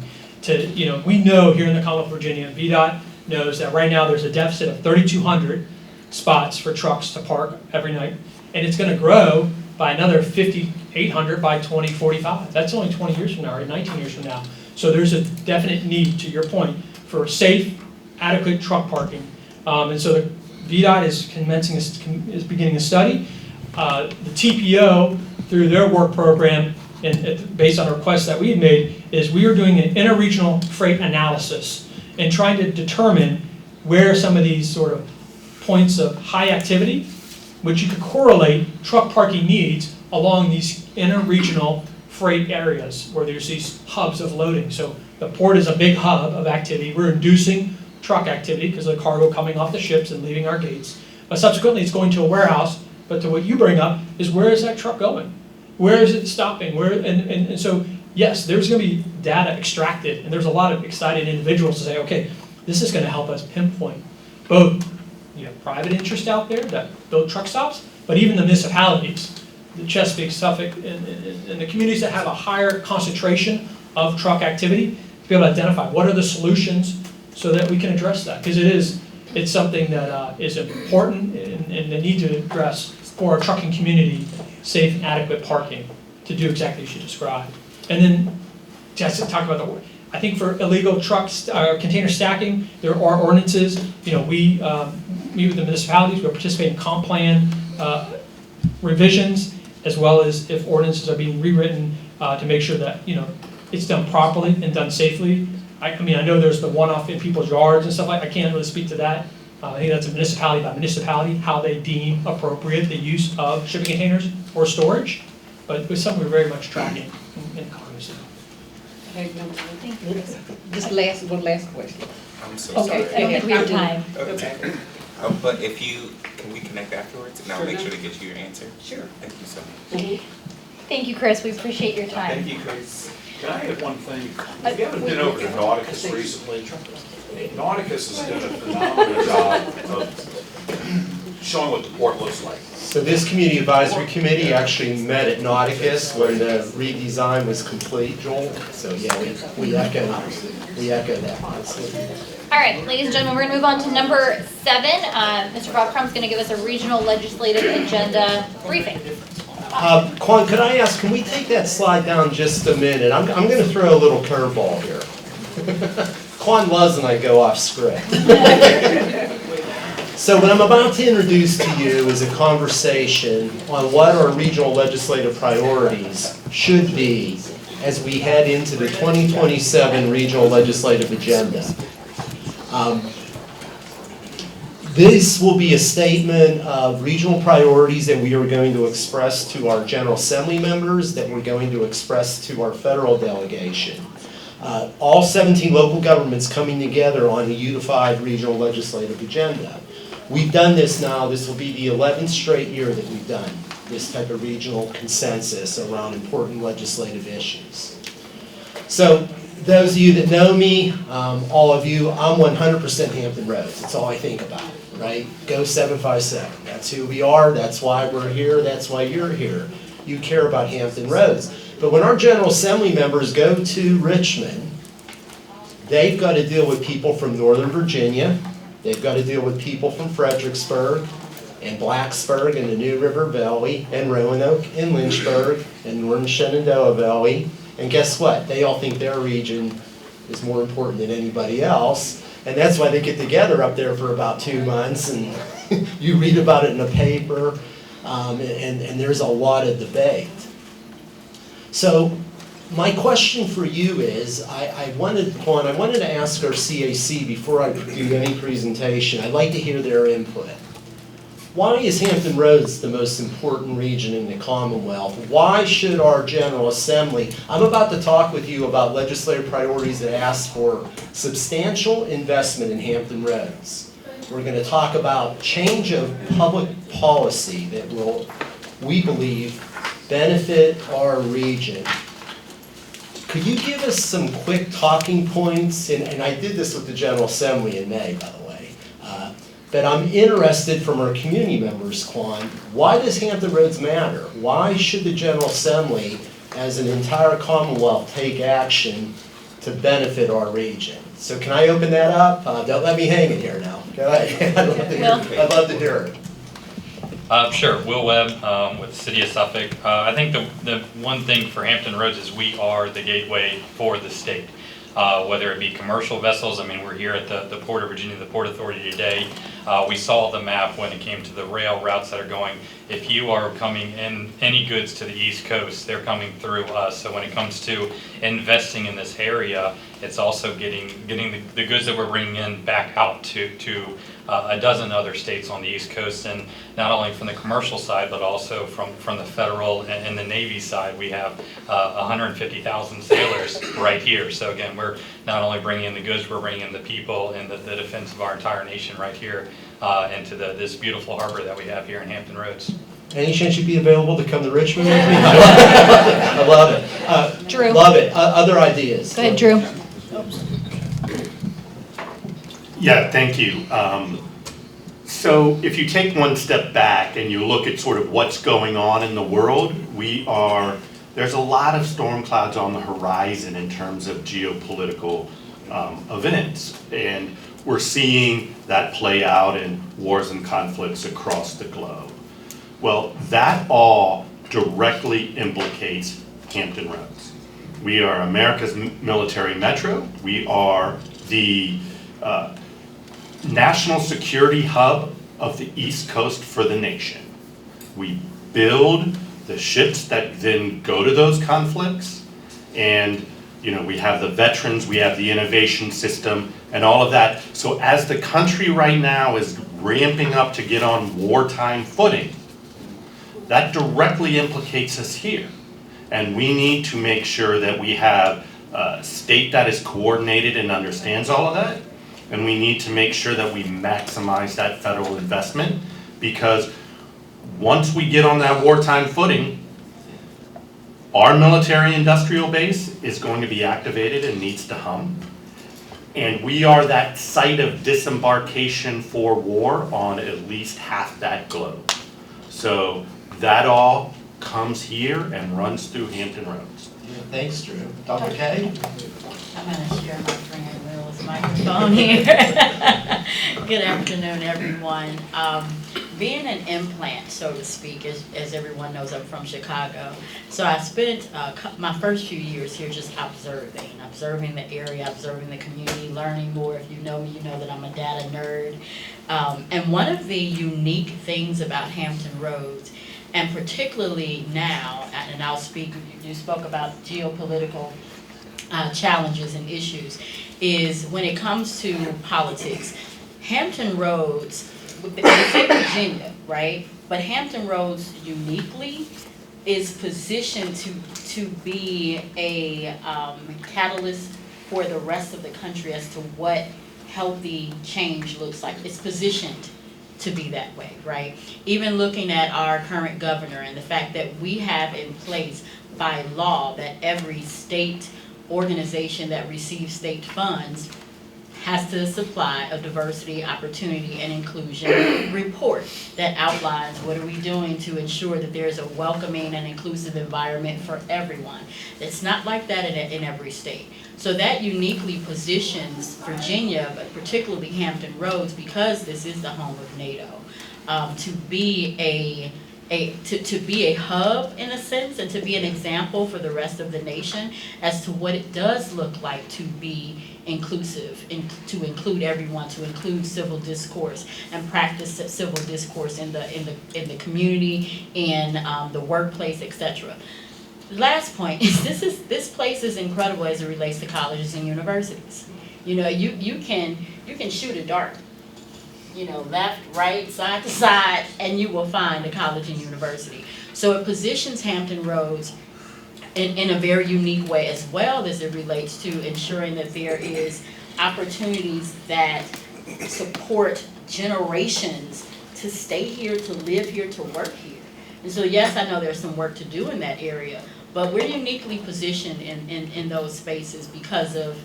We know here in the Commonwealth of Virginia, VDOT knows that right now there's a deficit of 3,200 spots for trucks to park every night, and it's going to grow by another 5,800 by 2045. That's only 20 years from now, or 19 years from now. So there's a definite need, to your point, for safe, adequate truck parking. And so the VDOT is beginning a study. The TPO, through their work program, and based on a request that we had made, is we are doing an interregional freight analysis and trying to determine where some of these sort of points of high activity, which you could correlate truck parking needs along these interregional freight areas where there's these hubs of loading. So the port is a big hub of activity. We're inducing truck activity because of the cargo coming off the ships and leaving our gates. But subsequently it's going to a warehouse. But to what you bring up is, where is that truck going? Where is it stopping? And so, yes, there's going to be data extracted, and there's a lot of excited individuals to say, okay, this is going to help us pinpoint both private interest out there that build truck stops, but even the municipalities, the Chesapeake, Suffolk, and the communities that have a higher concentration of truck activity, to be able to identify what are the solutions so that we can address that. Because it's something that is important and the need to address for our trucking community, safe and adequate parking to do exactly as you described. And then just to talk about I think for illegal trucks, container stacking, there are ordinances. We meet with the municipalities, we participate in comp plan revisions, as well as if ordinances are being rewritten to make sure that it's done properly and done safely. I know there's the one-off in people's yards and stuff like that. I can't really speak to that. I think that's a municipality by municipality, how they deem appropriate the use of shipping containers or storage. But it's something we're very much tracking and cognizant of. Just one last question. I'm so Okay, sorry. I don't think we have time. Okay. But can we connect afterwards? And I'll make sure to get you your answer. Sure. Thank you so much. Thank you, Chris. We appreciate your time. Thank you, Chris. Can I add one thing? If you haven't been over to Nauticus recently, Nauticus has done a phenomenal job of showing what the port looks like. So this Community Advisory Committee actually met at Nauticus when the redesign was complete, Joel. So yeah, we echo that. All right, ladies and gentlemen, we're going to move on to number 7. Mr. Bob Crum's going to give us a regional legislative agenda briefing. Quan, could I ask, can we take that slide down just a minute? I'm going to throw a little curveball here. Quan loves when I go off script. So what I'm about to introduce to you is a conversation on what our regional legislative priorities should be as we head into the 2027 regional legislative agenda. This will be a statement of regional priorities that we are going to express to our General Assembly members, that we're going to express to our federal delegation. All 17 local governments coming together on a unified regional legislative agenda. We've done this now, this will be the 11th straight year that we've done this type of regional consensus around important legislative issues. So those of you that know me, all of you, I'm 100% Hampton Roads. That's all I think about, right? Go 757. That's who we are. That's why we're here. That's why you're here. You care about Hampton Roads. But when our General Assembly members go to Richmond, they've got to deal with people from Northern Virginia. They've got to deal with people from Fredericksburg and Blacksburg and the New River Valley and Roanoke and Lynchburg and Northern Shenandoah Valley. And guess what? They all think their region is more important than anybody else. And that's why they get together up there for about 2 months, and you read about it in the paper, and there's a lot of debate. So My question for you is, I wanted to ask our CAC before I do any presentation, I'd like to hear their input. Why is Hampton Roads the most important region in the Commonwealth? Why should our General Assembly, I'm about to talk with you about legislative priorities that ask for substantial investment in Hampton Roads. We're going to talk about change of public policy that will, we believe, benefit our region. Could you give us some quick talking points? And I did this with the General Assembly in May, by the way. But I'm interested from our community members, Quan, why does Hampton Roads matter? Why should the General Assembly, as an entire Commonwealth, take action to benefit our region? So can I open that up? Don't let me hang it here now. Go ahead. I'd love to hear it. Sure, Will Webb with the City of Suffolk. I think the one thing for Hampton Roads is we are the gateway for the state. Whether it be commercial vessels, I mean, we're here at the Port of Virginia, the Port Authority today. We saw the map when it came to the rail routes that are going. If you are coming in any goods to the East Coast, they're coming through us. So when it comes to investing in this area, it's also getting the goods that we're bringing in back out to a dozen other states on the East Coast, and not only from the commercial side, but also from the federal and the Navy side. We have 150,000 sailors right here. So again, we're not only bringing in the goods, we're bringing in the people and the defense of our entire nation right here into this beautiful harbor that we have here in Hampton Roads. Any chance you'd be available to come to Richmond with me? I love it. Drew. Love it. Other ideas? Go ahead, Drew. Yeah, thank you. So if you take one step back and you look at sort of what's going on in the world, there's a lot of storm clouds on the horizon in terms of geopolitical events. And we're seeing that play out in wars and conflicts across the globe. Well, that all directly implicates Hampton Roads. We are America's military metro. We are the national security hub of the East Coast for the nation. We build the ships that then go to those conflicts, and we have the veterans, we have the innovation system, and all of that. So as the country right now is ramping up to get on wartime footing, that directly implicates us here. And we need to make sure that we have a state that is coordinated and understands all of that. And we need to make sure that we maximize that federal investment, because once we get on that wartime footing, our military industrial base is going to be activated and needs to hum. And we are that site of disembarkation for war on at least half that globe. So that all comes here and runs through Hampton Roads. Yeah, thanks, Drew. Dr. K? I'm going to share my friend Will's microphone here. Good afternoon, everyone. Being an implant, so to speak, as everyone knows, I'm from Chicago. So I spent my first few years here just observing the area, observing the community, learning more. If you know me, you know that I'm a data nerd. And one of the unique things about Hampton Roads, and particularly now, and I'll speak, you spoke about geopolitical challenges and issues, is when it comes to politics, Hampton Roads, it's in Virginia, right? But Hampton Roads uniquely is positioned to be a catalyst for the rest of the country as to what healthy change looks like. It's positioned to be that way, right? Even looking at our current governor and the fact that we have in place by law that every state organization that receives state funds has to supply a diversity, opportunity, and inclusion report that outlines what are we doing to ensure that there's a welcoming and inclusive environment for everyone. It's not like that in every state. So that uniquely positions Virginia, but particularly Hampton Roads, because this is the home of NATO, to be a hub in a sense, and to be an example for the rest of the nation as to what it does look like to be inclusive, to include everyone, to include civil discourse and practice civil discourse in the community, in the workplace, etc. last point is this place is incredible as it relates to colleges and universities. You know, you can shoot a dart, you know, left, right, side to side, and you will find a college and university. So it positions Hampton Roads in a very unique way, as well as it relates to ensuring that there is opportunities that support generations to stay here, to live here, to work here. And so yes, I know there's some work to do in that area, but we're uniquely positioned in those spaces because of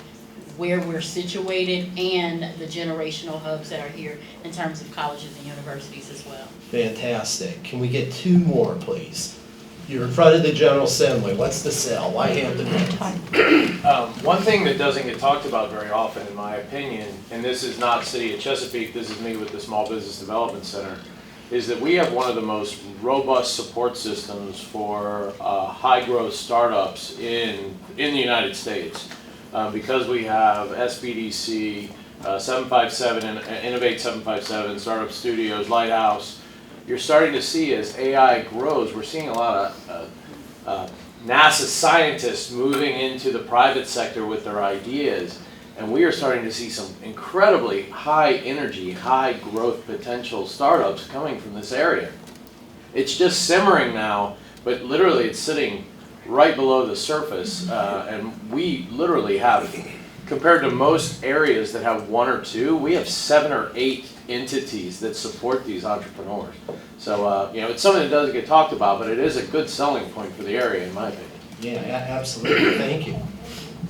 where we're situated and the generational hubs that are here in terms of colleges and universities as well. Fantastic. Can we get 2 more, please? You're in front of the General Assembly. What's the sell? Why Hampton Roads? One thing that doesn't get talked about very often, in my opinion, and this is not City of Chesapeake, this is me with the Small Business Development Center, is that we have one of the most robust support systems for high-growth startups in the United States. Because we have SBDC, 757, and Innovate 757, Startup Studios, Lighthouse, you're starting to see as AI grows, we're seeing a lot of NASA scientists moving into the private sector with their ideas, and we are starting to see some incredibly high energy, high growth potential startups coming from this area. It's just simmering now, but literally it's sitting right below the surface, and we literally have, compared to most areas that have 1 or 2, we have 7 or 8 entities that support these entrepreneurs. So, you know, it's something that doesn't get talked about, but it is a good selling point for the area, in my opinion. Yeah, absolutely. Thank you.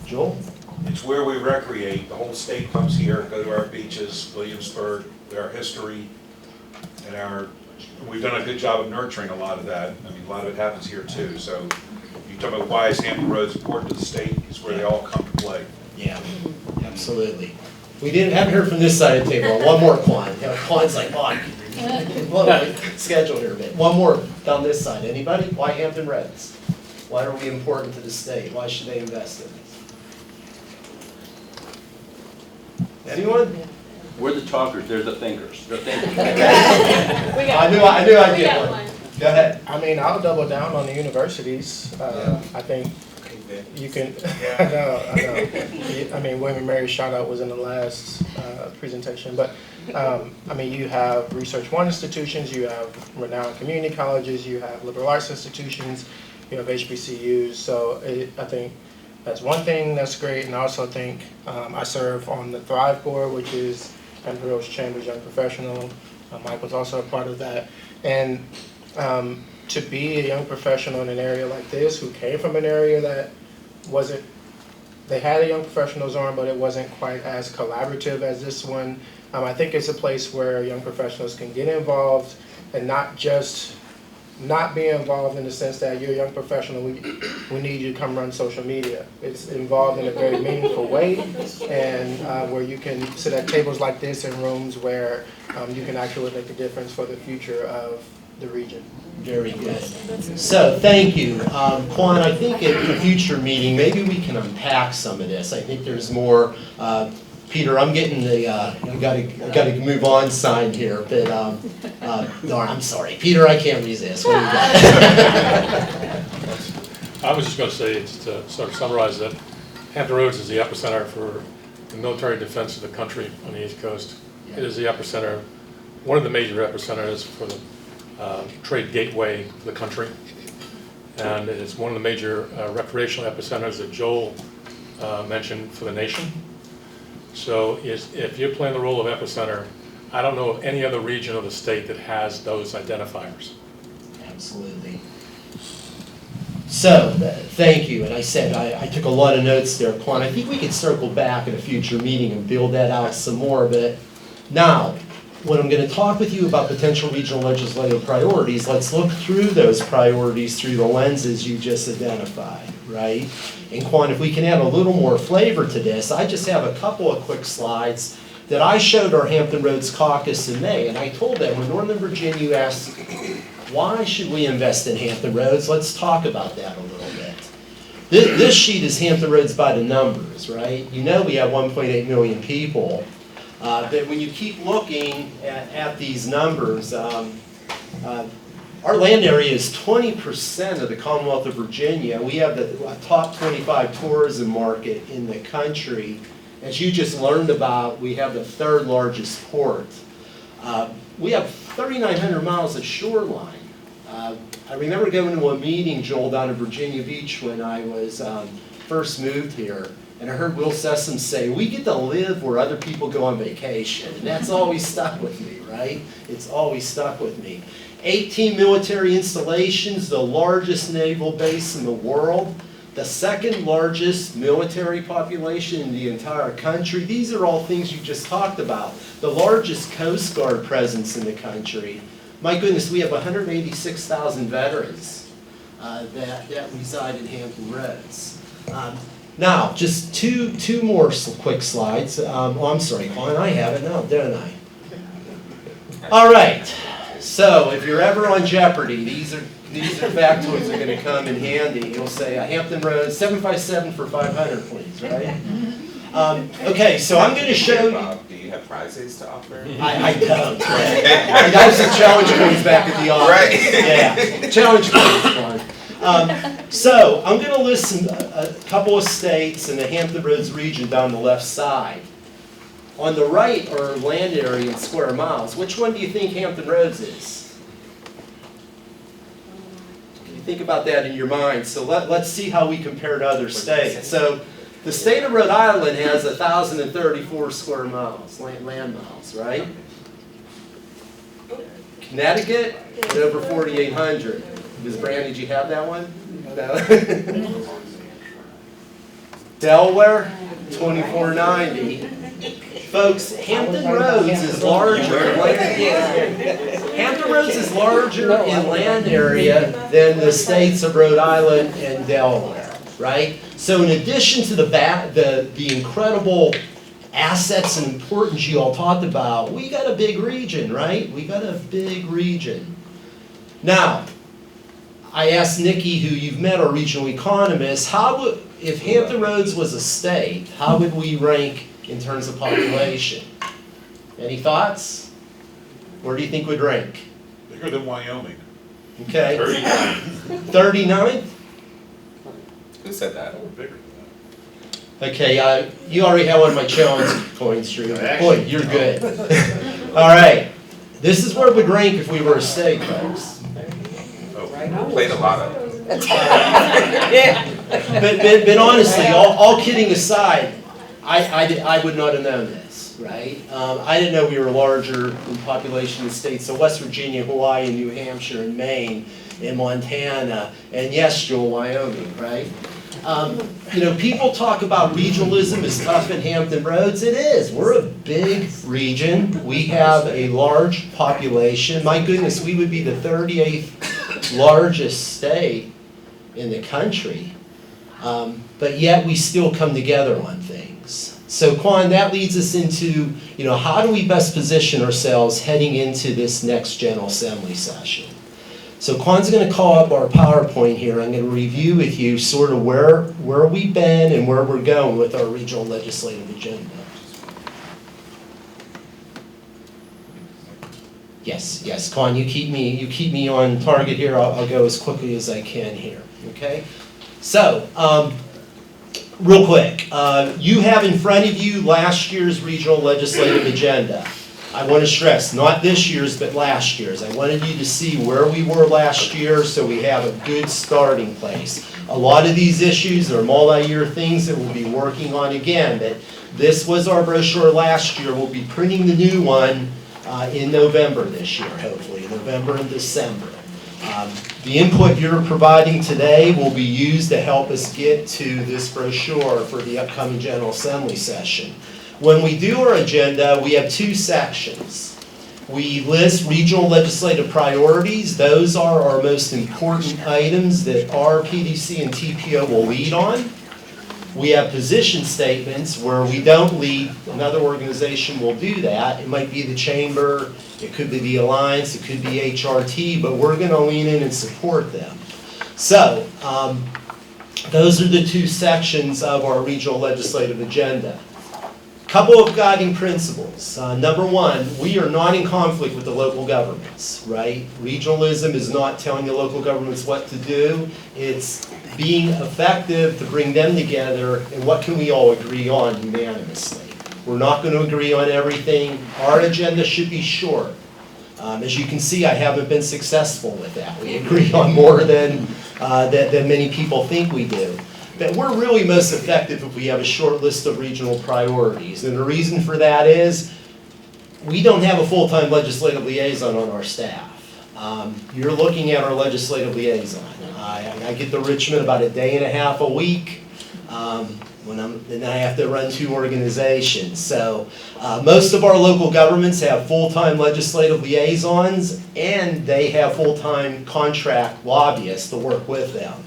Joel? It's where we recreate. The whole state comes here, go to our beaches, Williamsburg, our history, and we've done a good job of nurturing a lot of that. I mean, a lot of it happens here too. So you talk about why is Hampton Roads important to the state, it's where they all come to play. Yeah, absolutely. We haven't heard from this side of the table. One more, Quan. Quan's like, schedule here a bit. One more down this side. Anybody? Why Hampton Roads? Why are we important to the state? Why should they invest in us? Anyone? We're the talkers, they're the thinkers. They're thinkers. I knew I'd get one. Go ahead. I mean, I'll double down on the universities. I think you can, I know. I mean, William & Mary shout out was in the last presentation, but I mean, you have Research One institutions, you have renowned community colleges, you have liberal arts institutions, you have HBCUs, so I think that's one thing that's great, and I also think I serve on the Thrive Board, which is Hampton Roads Chamber's Young Professional. Mike was also a part of that, and to be a young professional in an area like this, who came from an area that wasn't, they had a young professionals arm, but it wasn't quite as collaborative as this one. I think it's a place where young professionals can get involved and not just not be involved in the sense that you're a young professional, we need you to come run social media. It's involved in a very meaningful way, and where you can sit at tables like this in rooms where you can actually make a difference for the future of the region. Very good. So thank you. Quan, I think at a future meeting, maybe we can unpack some of this. I think there's more. Peter, I'm getting the I gotta move on sign here, but darn, I'm sorry. Peter, I can't resist. What do you got? I was just going to say, to sort of summarize that Hampton Roads is the epicenter for the military defense of the country on the East Coast. It is the epicenter, one of the major epicenters for the trade gateway of the country. And it is one of the major recreational epicenters that Joel mentioned for the nation. So if you're playing the role of epicenter, I don't know of any other region of the state that has those identifiers. Absolutely. So, thank you. And I said, I took a lot of notes there, Quan. I think we could circle back at a future meeting and build that out some more. But now, when I'm going to talk with you about potential regional legislative priorities, let's look through those priorities through the lenses you just identified, right? And Quan, if we can add a little more flavor to this, I just have a couple of quick slides that I showed our Hampton Roads caucus in May, and I told them when Northern Virginia asked, why should we invest in Hampton Roads? Let's talk about that a little bit. This sheet is Hampton Roads by the numbers, right? You know we have 1.8 million people. But when you keep looking at these numbers, Our land area is 20% of the Commonwealth of Virginia. We have the top 25 tourism market in the country. As you just learned about, we have the third largest port. We have 3,900 miles of shoreline. I remember going to a meeting, Joel, down in Virginia Beach when I was first moved here, and I heard Will Sessom say, we get to live where other people go on vacation. And that's always stuck with me, right? It's always stuck with me. 18 military installations, the largest naval base in the world, the second largest military population in the entire country. These are all things you just talked about. The largest Coast Guard presence in the country. My goodness, we have 186,000 veterans that reside in Hampton Roads. Now, just two more quick slides. I'm sorry, Quan, I have it now, don't I? All right. So, if you're ever on Jeopardy, these are factoids that are going to come in handy. You'll say, Hampton Roads, 757 for 500, please, right? Okay, so I'm going to show you. Do you have prizes to offer? I don't. That was the challenge coins back at the office. Right. Yeah, challenge coins, so I'm going to list a couple of states in the Hampton Roads region down the left side. On the right are land area in square miles. Which one do you think Hampton Roads is? Can you think about that in your mind? So let's see how we compare to other states. So the state of Rhode Island has 1,034 square miles, land miles, right? Connecticut at over 4,800. Ms. Brand, did you have that one? No. Delaware, 2,490. Folks, Hampton Roads is larger in land area than the states of Rhode Island and Delaware, right? So in addition to the incredible assets and importance you all talked about, we got a big region, right? We got a big region. Now, I asked Nikki, who you've met, our regional economist, if Hampton Roads was a state, how would we rank in terms of population? Any thoughts? Where do you think we'd rank? Bigger than Wyoming. Okay. 39. 39th? Who said that? Bigger. Okay, you already have one of my challenge coins, Drew. Boy, you're good. All right. This is where we'd rank if we were a state, folks. Played a lot of. But honestly, all kidding aside, I would not have known this, right? I didn't know we were larger in population in states. So West Virginia, Hawaii, and New Hampshire, and Maine, and Montana, and yes, Joel, Wyoming, right? People talk about regionalism is tough in Hampton Roads. It is. We're a big region. We have a large population. My goodness, we would be the 38th largest state in the country. But yet we still come together on things. So Quan, that leads us into, how do we best position ourselves heading into this next General Assembly session? So Quan's going to call up our PowerPoint here. I'm going to review with you sort of where we've been and where we're going with our regional legislative agenda. Yes, Quan, you keep me on target here. I'll go as quickly as I can here. Okay. So, real quick, you have in front of you last year's regional legislative agenda. I want to stress, not this year's, but last year's. I wanted you to see where we were last year so we have a good starting place. A lot of these issues are multi-year things that we'll be working on again, but this was our brochure last year. We'll be printing the new one in November this year, hopefully, November and December. The input you're providing today will be used to help us get to this brochure for the upcoming General Assembly session. When we do our agenda, we have two sections. We list regional legislative priorities. Those are our most important items that our PDC and TPO will lead on. We have position statements where we don't lead. Another organization will do that. It might be the chamber, it could be the alliance, it could be HRT, but we're going to lean in and support them. So, those are the two sections of our regional legislative agenda. Couple of guiding principles. Number one, we are not in conflict with the local governments, right? Regionalism is not telling the local governments what to do. It's being effective to bring them together, and what can we all agree on unanimously? We're not going to agree on everything. Our agenda should be short. As you can see, I haven't been successful with that. We agree on more than many people think we do. But we're really most effective if we have a short list of regional priorities. And the reason for that is we don't have a full-time legislative liaison on our staff. You're looking at our legislative liaison. I get to Richmond about a day and a half a week. Then I have to run 2 organizations. So most of our local governments have full-time legislative liaisons, and they have full-time contract lobbyists to work with them.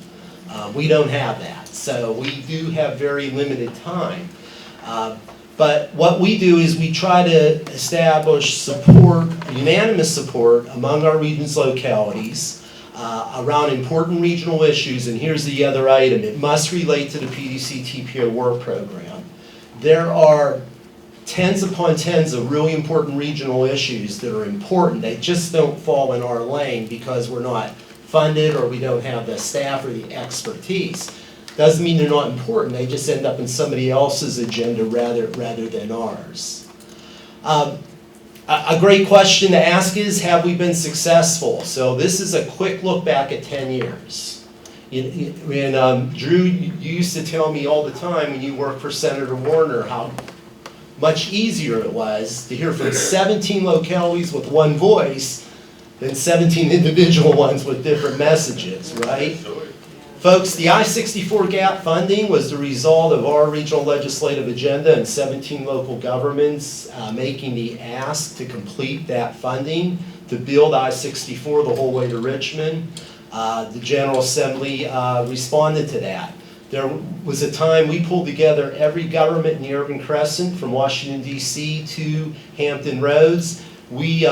We don't have that. So we do have very limited time. But what we do is we try to establish support, unanimous support among our region's localities around important regional issues. And here's the other item. It must relate to the PDC TPO work program. There are tens upon tens of really important regional issues that are important. They just don't fall in our lane because we're not funded or we don't have the staff or the expertise. Doesn't mean they're not important. They just end up in somebody else's agenda rather than ours. A great question to ask is, have we been successful? So this is a quick look back at 10 years. Drew, you used to tell me all the time when you worked for Senator Warner how much easier it was to hear from 17 localities with one voice than 17 individual ones with different messages, right? Folks, the I-64 gap funding was the result of our regional legislative agenda and 17 local governments making the ask to complete that funding to build I-64 the whole way to Richmond. The General Assembly responded to that. There was a time we pulled together every government in the Urban Crescent from Washington, D.C. to Hampton Roads. We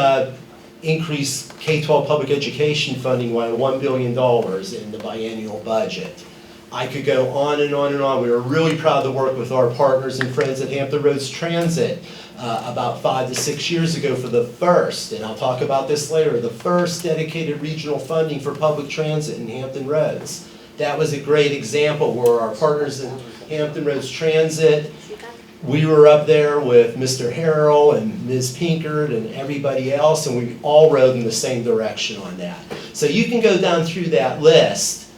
increase K-12 public education funding by $1 billion in the biennial budget. I could go on and on and on. We were really proud to work with our partners and friends at Hampton Roads Transit about 5 to 6 years ago for the first, and I'll talk about this later, the first dedicated regional funding for public transit in Hampton Roads. That was a great example where our partners in Hampton Roads Transit, we were up there with Mr. Harrell and Ms. Pinkard and everybody else, and we all rode in the same direction on that. So you can go down through that list.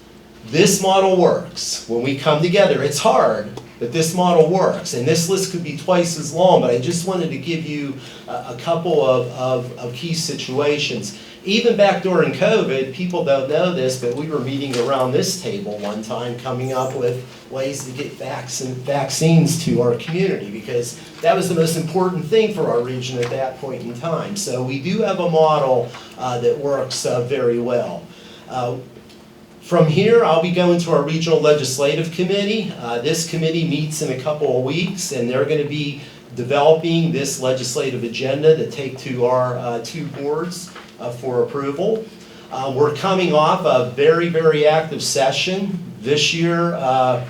This model works. When we come together, it's hard, but this model works. And this list could be twice as long, but I just wanted to give you a couple of key situations. Even back during COVID, people don't know this, but we were meeting around this table one time coming up with ways to get vaccines to our community, because that was the most important thing for our region at that point in time. So we do have a model that works very well. From here, I'll be going to our Regional Legislative Committee. This committee meets in a couple of weeks, and they're going to be developing this legislative agenda to take to our 2 boards for approval. We're coming off a very, very active session. This year, I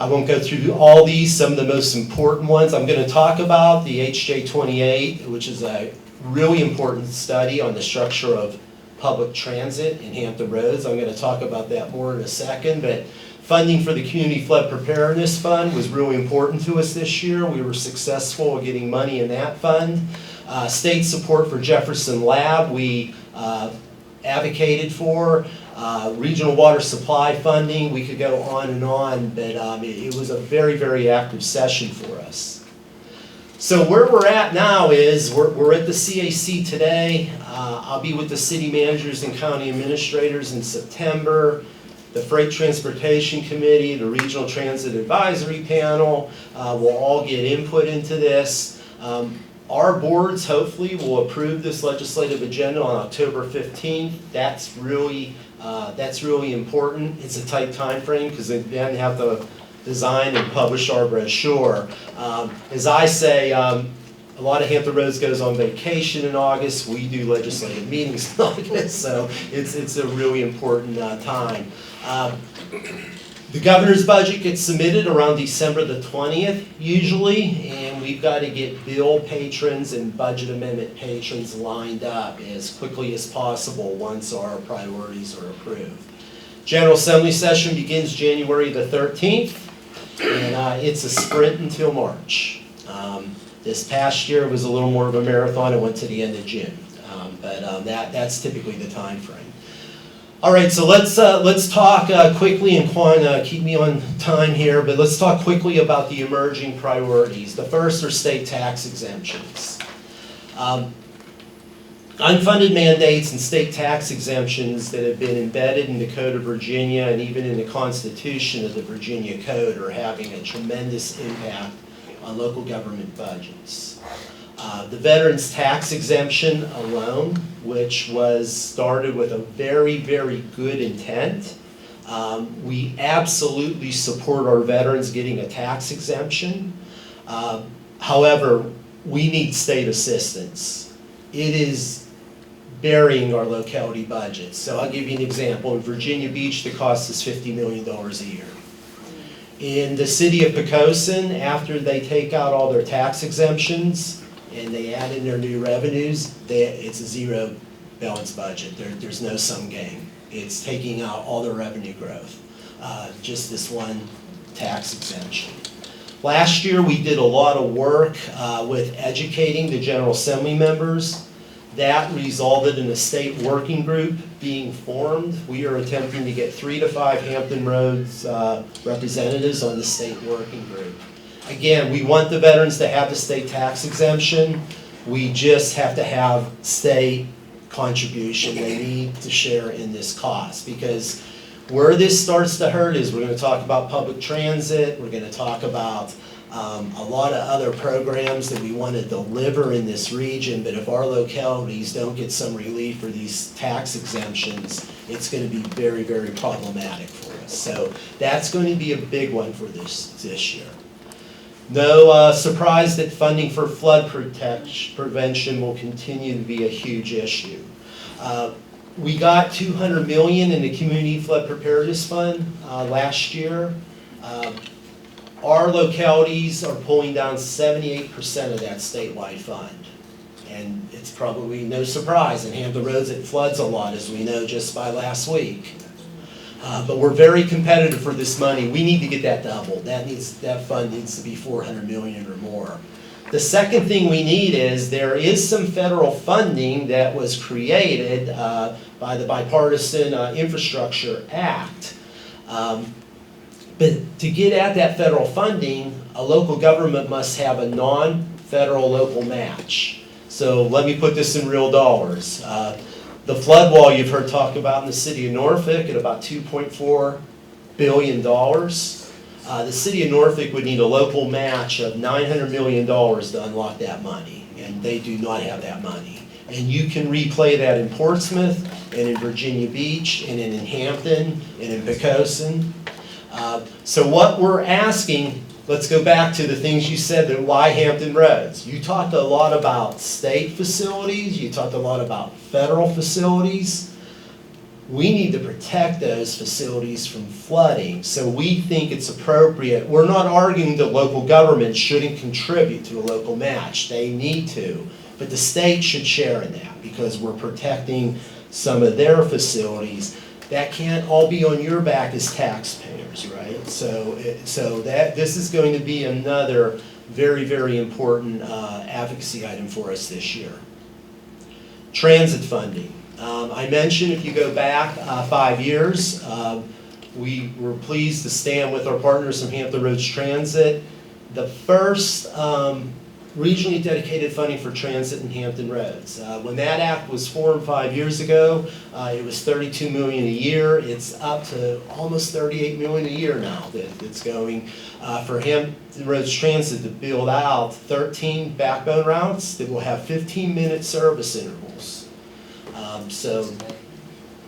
won't go through all these, some of the most important ones. I'm going to talk about the HJ28, which is a really important study on the structure of public transit in Hampton Roads. I'm going to talk about that more in a second, but funding for the Community Flood Preparedness Fund was really important to us this year. We were successful in getting money in that fund. State support for Jefferson Lab, we advocated for. Regional water supply funding, we could go on, but it was a very, very active session for us. So where we're at now is we're at the CAC today. I'll be with the city managers and county administrators in September. The Freight Transportation Committee, the Regional Transit Advisory Panel will all get input into this. Our boards hopefully will approve this legislative agenda on October 15th. That's really important. It's a tight time frame because they then have to design and publish our brochure. As I say, a lot of Hampton Roads goes on vacation in August. We do legislative meetings in August, so it's a really important time. The governor's budget gets submitted around December the 20th usually, and we've got to get bill patrons and budget amendment patrons lined up as quickly as possible once our priorities are approved. General Assembly session begins January the 13th, and it's a sprint until March. This past year was a little more of a marathon. It went to the end of June, but that's typically the time frame. All right, so let's talk quickly, and Quan, keep me on time here, but let's talk quickly about the emerging priorities. The first are state tax exemptions. Unfunded mandates and state tax exemptions that have been embedded in the Code of Virginia and even in the Constitution of the Virginia Code are having a tremendous impact on local government budgets. The veterans tax exemption alone, which was started with a very, very good intent. We absolutely support our veterans getting a tax exemption. However, we need state assistance. It is burying our locality budgets. So I'll give you an example. In Virginia Beach, the cost is $50 million a year. In the city of Poquoson, after they take out all their tax exemptions and they add in their new revenues, it's a zero balanced budget. There's no sum game. It's taking out all the revenue growth, just this one tax exemption. Last year, we did a lot of work with educating the General Assembly members. That resulted in a state working group being formed. We are attempting to get 3 to 5 Hampton Roads representatives on the state working group. Again, we want the veterans to have the state tax exemption. We just have to have state contribution. They need to share in this cost, because where this starts to hurt is we're going to talk about public transit. We're going to talk about a lot of other programs that we want to deliver in this region, but if our localities don't get some relief for these tax exemptions, it's going to be very, very problematic for us. So that's going to be a big one for this year. No surprise that funding for flood prevention will continue to be a huge issue. We got $200 million in the Community Flood Preparedness Fund last year. Our localities are pulling down 78% of that statewide fund. And it's probably no surprise. In Hampton Roads, it floods a lot, as we know just by last week. But we're very competitive for this money. We need to get that doubled. That fund needs to be $400 million or more. The second thing we need is there is some federal funding that was created by the Bipartisan Infrastructure Act. But to get at that federal funding, a local government must have a non-federal local match. So let me put this in real dollars. The flood wall you've heard talk about in the city of Norfolk at about $2.4 billion. The city of Norfolk would need a local match of $900 million to unlock that money, and they do not have that money. And you can replay that in Portsmouth, and in Virginia Beach, and in Hampton, and in Poquoson. So what we're asking, let's go back to the things you said, that why Hampton Roads. You talked a lot about state facilities, you talked a lot about federal facilities. We need to protect those facilities from flooding, so we think it's appropriate. We're not arguing that local governments shouldn't contribute to a local match. They need to, but the state should share in that, because we're protecting some of their facilities. That can't all be on your back as taxpayers, right? So this is going to be another very, very important advocacy item for us this year. Transit funding. I mentioned, if you go back 5 years, we were pleased to stand with our partners from Hampton Roads Transit. The first regionally dedicated funding for transit in Hampton Roads. When that act was formed 5 years ago, it was $32 million a year. It's up to almost $38 million a year now that's going for Hampton Roads Transit to build out 13 backbone routes that will have 15-minute service intervals.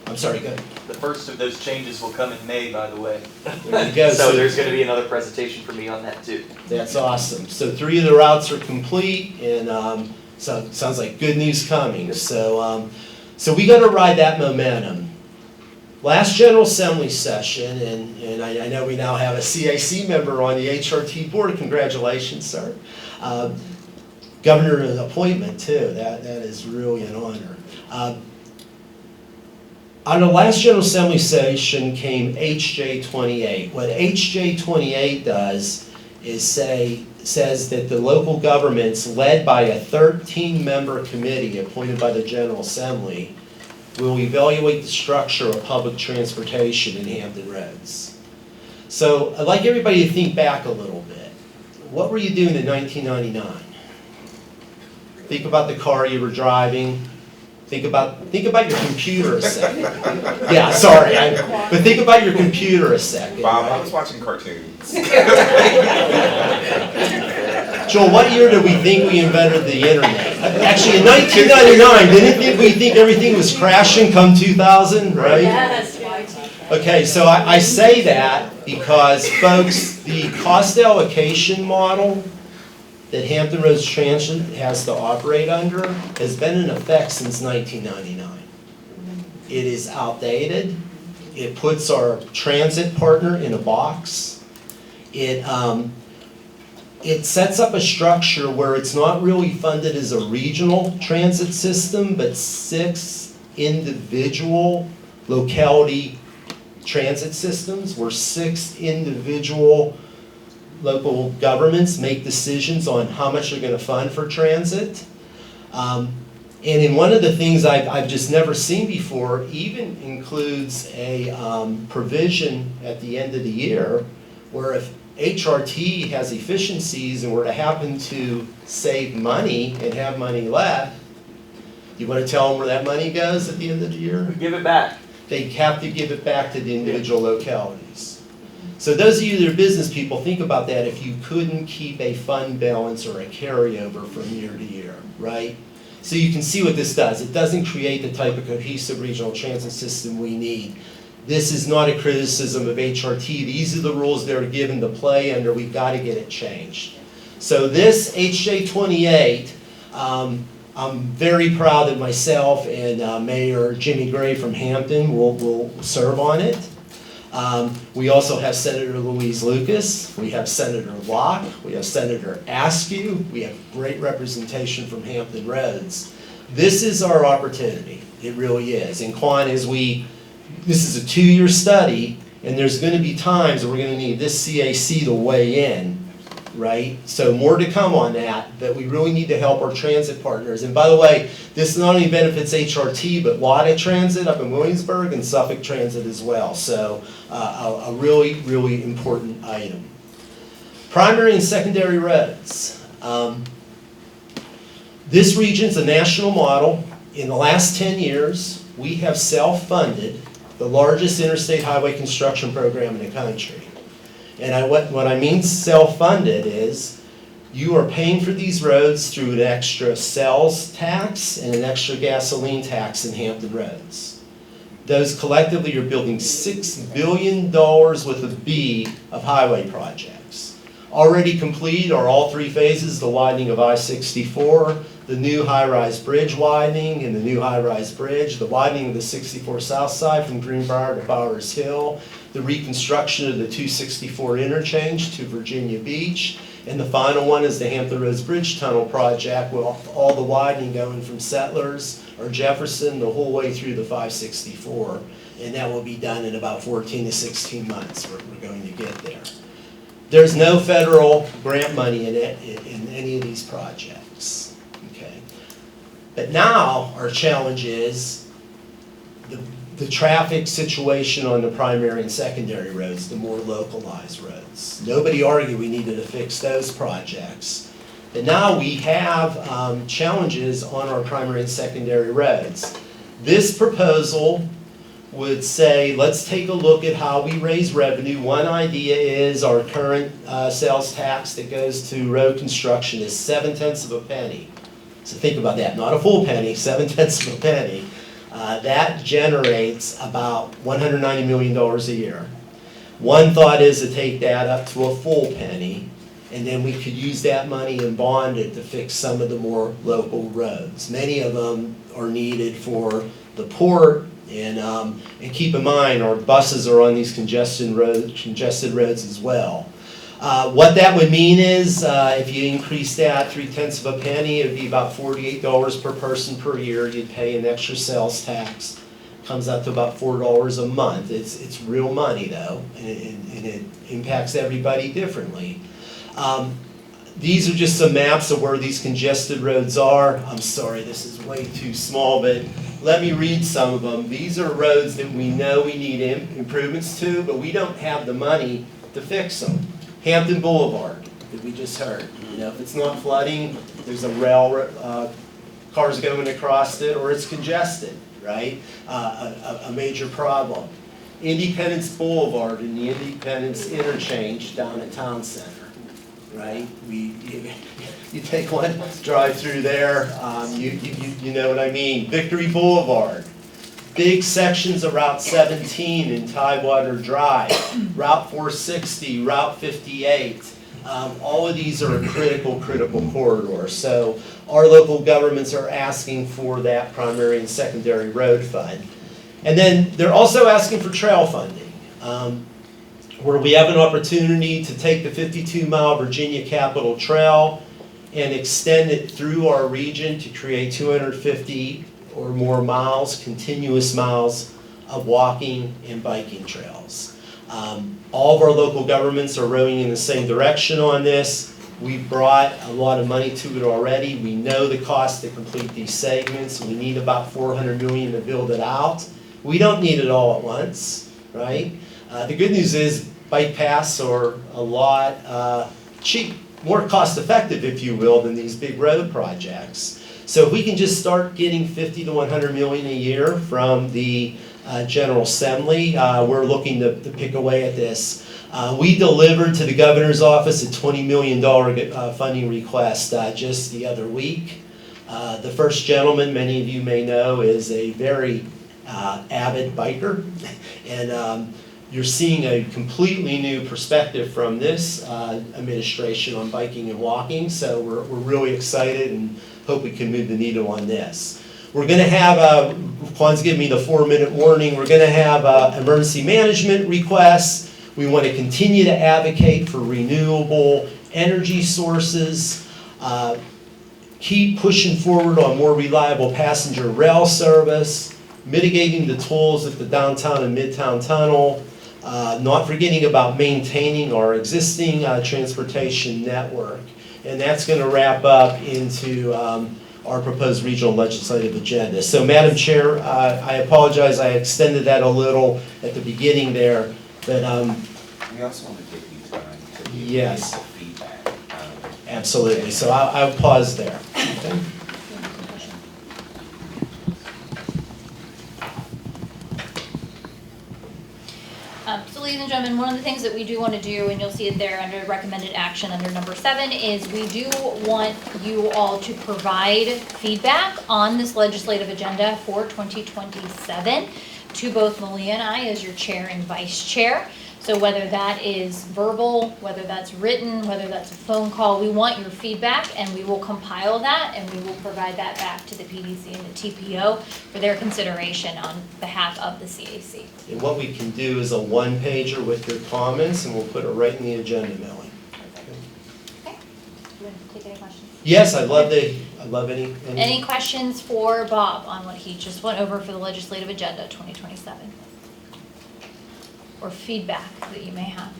I'm sorry, go ahead. The first of those changes will come in May, by the way. There you go. So there's going to be another presentation for me on that too. That's awesome. So 3 of the routes are complete, and so sounds like good news coming. So we got to ride that momentum. Last General Assembly session, and I know we now have a CAC member on the HRT board. Congratulations, sir. Governor appointment too. That is really an honor. On the last General Assembly session came HJ 28. What HJ 28 does is says that the local governments led by a 13-member committee appointed by the General Assembly will evaluate the structure of public transportation in Hampton Roads. So I'd like everybody to think back a little bit. What were you doing in 1999? Think about the car you were driving. Think about your computer a second. Yeah, sorry, but think about your computer a second. Bob, I was watching cartoons. Joel, what year did we think we invented the internet? Actually, in 1999, didn't we think everything was crashing come 2000, right? Yes. Okay, so I say that because, folks, the cost allocation model that Hampton Roads Transit has to operate under has been in effect since 1999. It is outdated. It puts our transit partner in a box. It sets up a structure where it's not really funded as a regional transit system, but 6 individual locality transit systems, where 6 individual local governments make decisions on how much they're going to fund for transit. And in one of the things I've just never seen before, even includes a provision at the end of the year where if HRT has efficiencies and were to happen to save money and have money left, you want to tell them where that money goes at the end of the year? Give it back. They have to give it back to the individual localities. So those of you that are business people, think about that if you couldn't keep a fund balance or a carryover from year to year, right? So you can see what this does. It doesn't create the type of cohesive regional transit system we need. This is not a criticism of HRT. These are the rules they're given to play under. We've got to get it changed. So this HJ 28, I'm very proud that myself and Mayor Jimmy Gray from Hampton will serve on it. We also have Senator Louise Lucas, we have Senator Locke, we have Senator Askew, we have great representation from Hampton Roads. This is our opportunity, it really is. And Quan, this is a 2-year study, and there's going to be times where we're going to need this CAC to weigh in, right? So more to come on that, but we really need to help our transit partners. And by the way, this not only benefits HRT, but WADA Transit up in Williamsburg and Suffolk Transit as well. So a really, really important item. Primary and secondary roads. This region's a national model. In the last 10 years, we have self-funded the largest interstate highway construction program in the country. And what I mean self-funded is you are paying for these roads through an extra sales tax and an extra gasoline tax in Hampton Roads. Those collectively are building $6 billion with a B of highway projects. Already complete are all 3 phases, the widening of I-64, the new high-rise bridge widening and the new high-rise bridge, the widening of the 64 South Side from Greenbrier to Bowers Hill, the reconstruction of the 264 interchange to Virginia Beach, and the final one is the Hampton Roads Bridge Tunnel project with all the widening going from Settlers or Jefferson the whole way through the 564. And that will be done in about 14 to 16 months. We're going to get there. There's no federal grant money in any of these projects. Okay. But now our challenge is the traffic situation on the primary and secondary roads, the more localized roads. Nobody argued we needed to fix those projects. But now we have challenges on our primary and secondary roads. This proposal would say, let's take a look at how we raise revenue. One idea is our current sales tax that goes to road construction is 7/10 of a penny. So think about that, not a full penny, 7/10 of a penny. That generates about $190 million a year. One thought is to take that up to a full penny, and then we could use that money and bond it to fix some of the more local roads. Many of them are needed for the port, And keep in mind, our buses are on these congested roads as well. What that would mean is, if you increase that 0.3 of a penny, it would be about $48 per person per year. You'd pay an extra sales tax. Comes out to about $4 a month. It's real money though, and it impacts everybody differently. These are just some maps of where these congested roads are. I'm sorry, this is way too small, but let me read some of them. These are roads that we know we need improvements to, but we don't have the money to fix them. Hampton Boulevard, that we just heard. You know, if it's not flooding, there's a cars going across it, or it's congested, right? A major problem. Independence Boulevard and the Independence Interchange down at Town Center. Right? You take one drive through there, you know what I mean. Victory Boulevard, big sections of Route 17 and Tidewater Drive, Route 460, Route 58. All of these are a critical corridor. So our local governments are asking for that primary and secondary road fund. And then they're also asking for trail funding. Where we have an opportunity to take the 52-mile Virginia Capitol Trail and extend it through our region to create 250 or more miles, continuous miles of walking and biking trails. All of our local governments are rowing in the same direction on this. We've brought a lot of money to it already. We know the cost to complete these segments. We need about $400 million to build it out. We don't need it all at once, right? The good news is bike paths are a lot cheap, more cost effective, if you will, than these big road projects. So if we can just start getting 50 to 100 million a year from the General Assembly, we're looking to pick away at this. We delivered to the governor's office a $20 million funding request just the other week. The first gentleman, many of you may know, is a very avid biker, and you're seeing a completely new perspective from this administration on biking and walking, so we're really excited and hope we can move the needle on this. We're going to have, Juan's giving me the 4-minute warning, we're going to have emergency management requests. We want to continue to advocate for renewable energy sources, keep pushing forward on more reliable passenger rail service, mitigating the tolls at the downtown and midtown tunnel, not forgetting about maintaining our existing transportation network. And that's going to wrap up into our proposed regional legislative agenda. So Madam Chair, I apologize, I extended that a little at the beginning there, but we also want to take you time to give yes, feedback. Absolutely. So I'll pause there. Okay. So ladies and gentlemen, one of the things that we do want to do, and you'll see it there under recommended action under number 7, is we do want you all to provide feedback on this legislative agenda for 2027 to both Malia and I as your chair and vice chair. So whether that is verbal, whether that's written, whether that's a phone call, we want your feedback, and we will compile that and we will provide that back to the PDC and the TPO for their consideration on behalf of the CAC. And what we can do is a one-pager with your comments, and we'll put it right in the agenda, Melanie. Okay. Do you want to take any questions? Yes, I'd love any. Any questions for Bob on what he just went over for the legislative agenda 2027? Or feedback that you may have?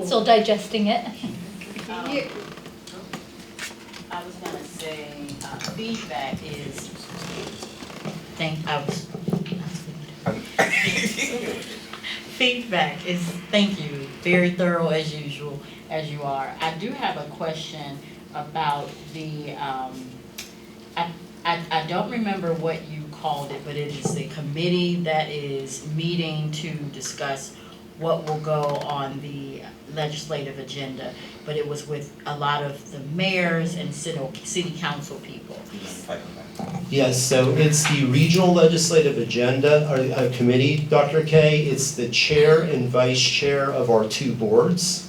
Still digesting it. I was gonna say, feedback is, feedback is, thank you, very thorough as usual, as you are. I do have a question about the, I don't remember what you called it, but it is the committee that is meeting to discuss what will go on the legislative agenda, but it was with a lot of the mayors and city council people. Yes, so it's the regional legislative agenda, or committee, Dr. K. It's the chair and vice chair of our 2 boards.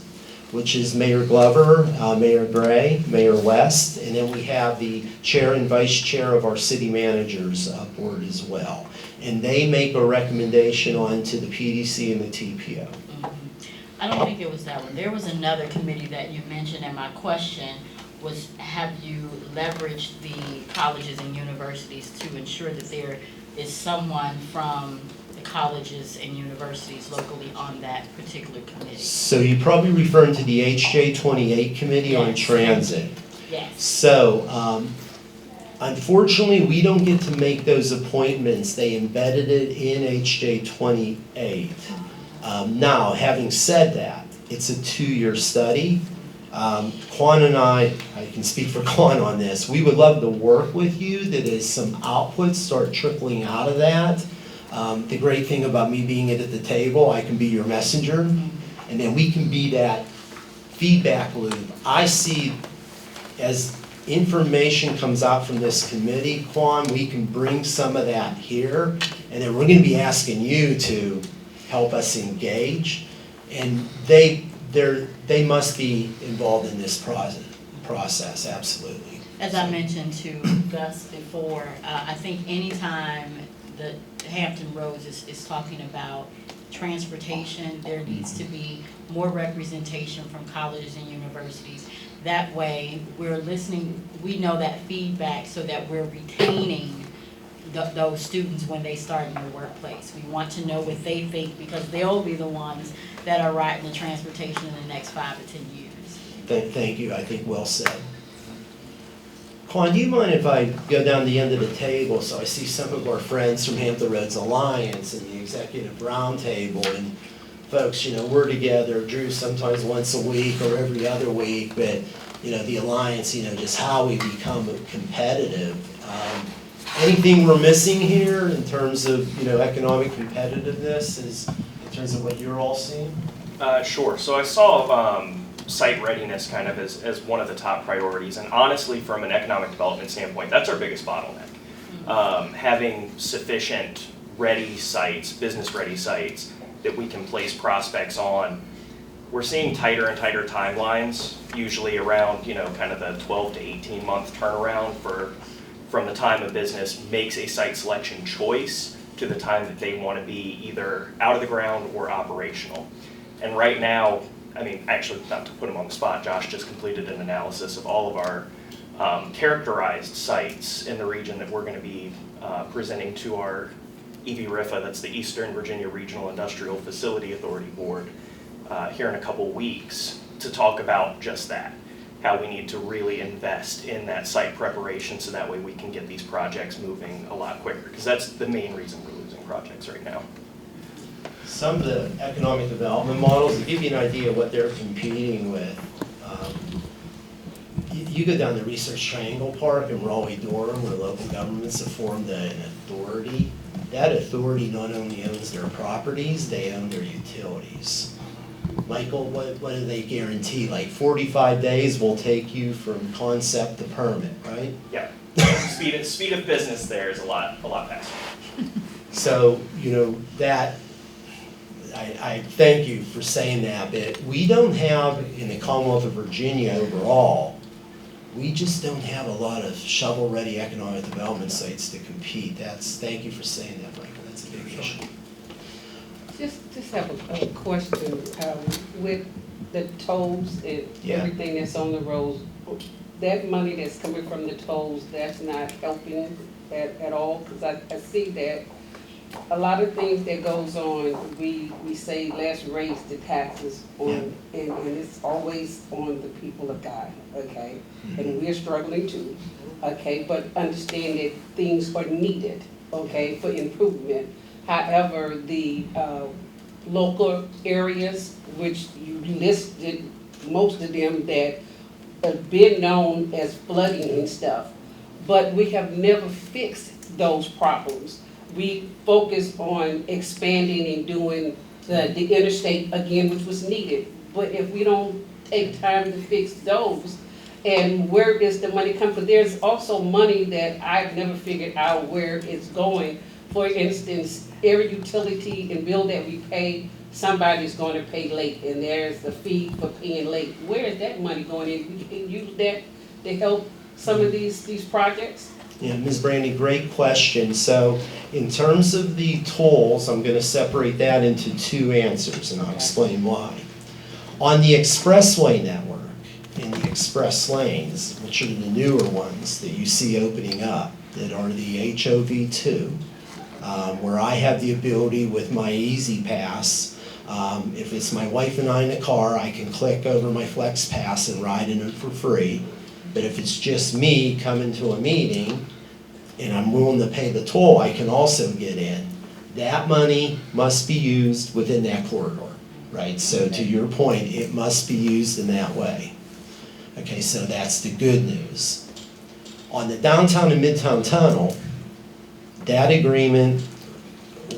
which is Mayor Glover, Mayor Gray, Mayor West, and then we have the chair and vice chair of our city managers board as well. And they make a recommendation on to the PDC and the TPO. I don't think it was that one. There was another committee that you mentioned, and my question was, have you leveraged the colleges and universities to ensure that there is someone from the colleges and universities locally on that particular committee? So you're probably referring to the HJ28 committee on transit. Yes. So, unfortunately, we don't get to make those appointments. They embedded it in HJ28. Now, having said that, it's a 2-year study. Quan and I can speak for Quan on this, we would love to work with you, that as some outputs start trickling out of that. The great thing about me being at the table, I can be your messenger, and then we can be that feedback loop. I see as information comes out from this committee, Quan, we can bring some of that here, and then we're gonna be asking you to help us engage, and they must be involved in this process, absolutely. As I mentioned to Gus before, I think anytime the Hampton Roads is talking about transportation, there needs to be more representation from colleges and universities. That way, we're listening, we know that feedback so that we're retaining those students when they start in the workplace. We want to know what they think because they'll be the ones that are riding the transportation in the next 5 to 10 years. Thank you, I think well said. Quan, do you mind if I go down the end of the table so I see some of our friends from Hampton Roads Alliance and the Executive Roundtable, and folks, you know, we're together, Drew, sometimes once a week or every other week, but you know, the Alliance, you know, just how we become competitive. Anything we're missing here in terms of, you know, economic competitiveness is in terms of what you're all seeing? Sure. So I saw site readiness kind of as one of the top priorities, and honestly, from an economic development standpoint, that's our biggest bottleneck. Having sufficient ready sites, business-ready sites that we can place prospects on. We're seeing tighter and tighter timelines, usually around, you know, kind of the 12 to 18 month turnaround from the time a business makes a site selection choice to the time that they want to be either out of the ground or operational. And right now, I mean, actually, not to put them on the spot, Josh just completed an analysis of all of our characterized sites in the region that we're going to be presenting to our EVRIFA, that's the Eastern Virginia Regional Industrial Facility Authority Board, here in a couple weeks to talk about just that, how we need to really invest in that site preparation so that way we can get these projects moving a lot quicker, because that's the main reason we're losing projects right now. Some of the economic development models, to give you an idea of what they're competing with, you go down the Research Triangle Park in Raleigh-Durham where local governments have formed an authority. That authority not only owns their properties, they own their utilities. Michael, what do they guarantee? Like 45 days will take you from concept to permit, right? Yeah, speed of business there is a lot faster. So, you know, that, I thank you for saying that, but we don't have, in the Commonwealth of Virginia overall, we just don't have a lot of shovel-ready economic development sites to compete. Thank you for saying that, Michael, that's a big issue. Just have a question, with the tolls and everything that's on the roads, that money that's coming from the tolls, that's not helping at all? Because I see that a lot of things that goes on, we say let's raise the taxes on, and it's always on the people of God, okay? And we're struggling too, okay? But understand that things are needed, okay, for improvement. However, the local areas, which you listed, most of them that have been known as flooding and stuff, but we have never fixed those problems. We focus on expanding and doing the interstate again, which was needed. But if we don't take time to fix those, and where is the money coming from? There's also money that I've never figured out where it's going. For instance, every utility and bill that we pay somebody's going to pay late and there's the fee for paying late. Where is that money going in? We can use that to help some of these projects? Yeah, Ms. Brandy, great question. So in terms of the tolls, I'm going to separate that into two answers, and I'll explain why. On the expressway network, in the express lanes, which are the newer ones that you see opening up, that are the HOV2, where I have the ability with my Easy Pass, if it's my wife and I in the car, I can click over my Flex Pass and ride in it for free. But if it's just me coming to a meeting and I'm willing to pay the toll, I can also get in. That money must be used within that corridor, right? So to your point, it must be used in that way. Okay, so that's the good news. On the downtown and midtown tunnel, that agreement,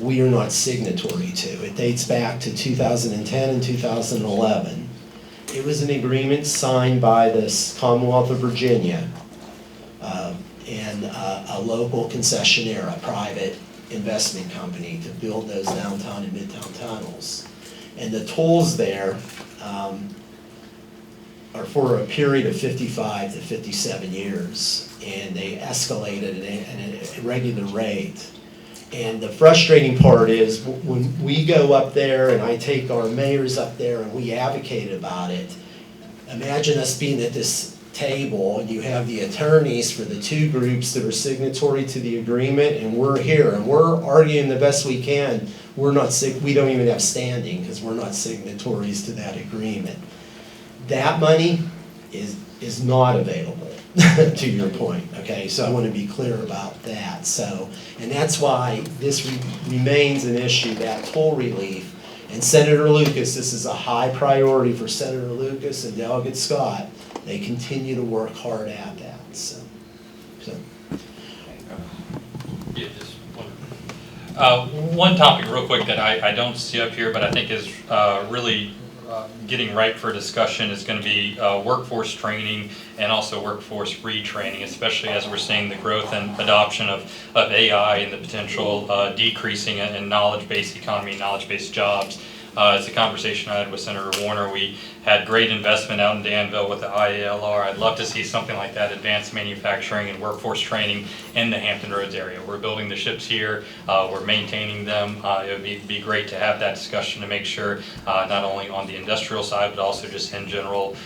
we are not signatory to. It dates back to 2010 and 2011. It was an agreement signed by the Commonwealth of Virginia and a local concessionaire, a private investment company, to build those downtown and midtown tunnels. And the tolls there are for a period of 55 to 57 years, and they escalated at a regular rate. And the frustrating part is when we go up there and I take our mayors up there and we advocate about it, imagine us being at this table and you have the attorneys for the two groups that are signatory to the agreement, and we're here and we're arguing the best we can. We don't even have standing because we're not signatories to that agreement. That money is not available. To your point, okay? So I want to be clear about that. So, and that's why this remains an issue, that toll relief. And Senator Lucas, this is a high priority for Senator Lucas and Delegate Scott. They continue to work hard at that. So. Yeah, just one topic real quick that I don't see up here, but I think is really getting ripe for discussion is going to be workforce training and also workforce retraining, especially as we're seeing the growth and adoption of AI and the potential decreasing in knowledge-based economy, knowledge-based jobs. It's a conversation I had with Senator Warner. We had great investment out in Danville with the IALR. I'd love to see something like that, advanced manufacturing and workforce training in the Hampton Roads area. We're building the ships here, we're maintaining them. It would be great to have that discussion to make sure not only on the industrial side, but also just in general,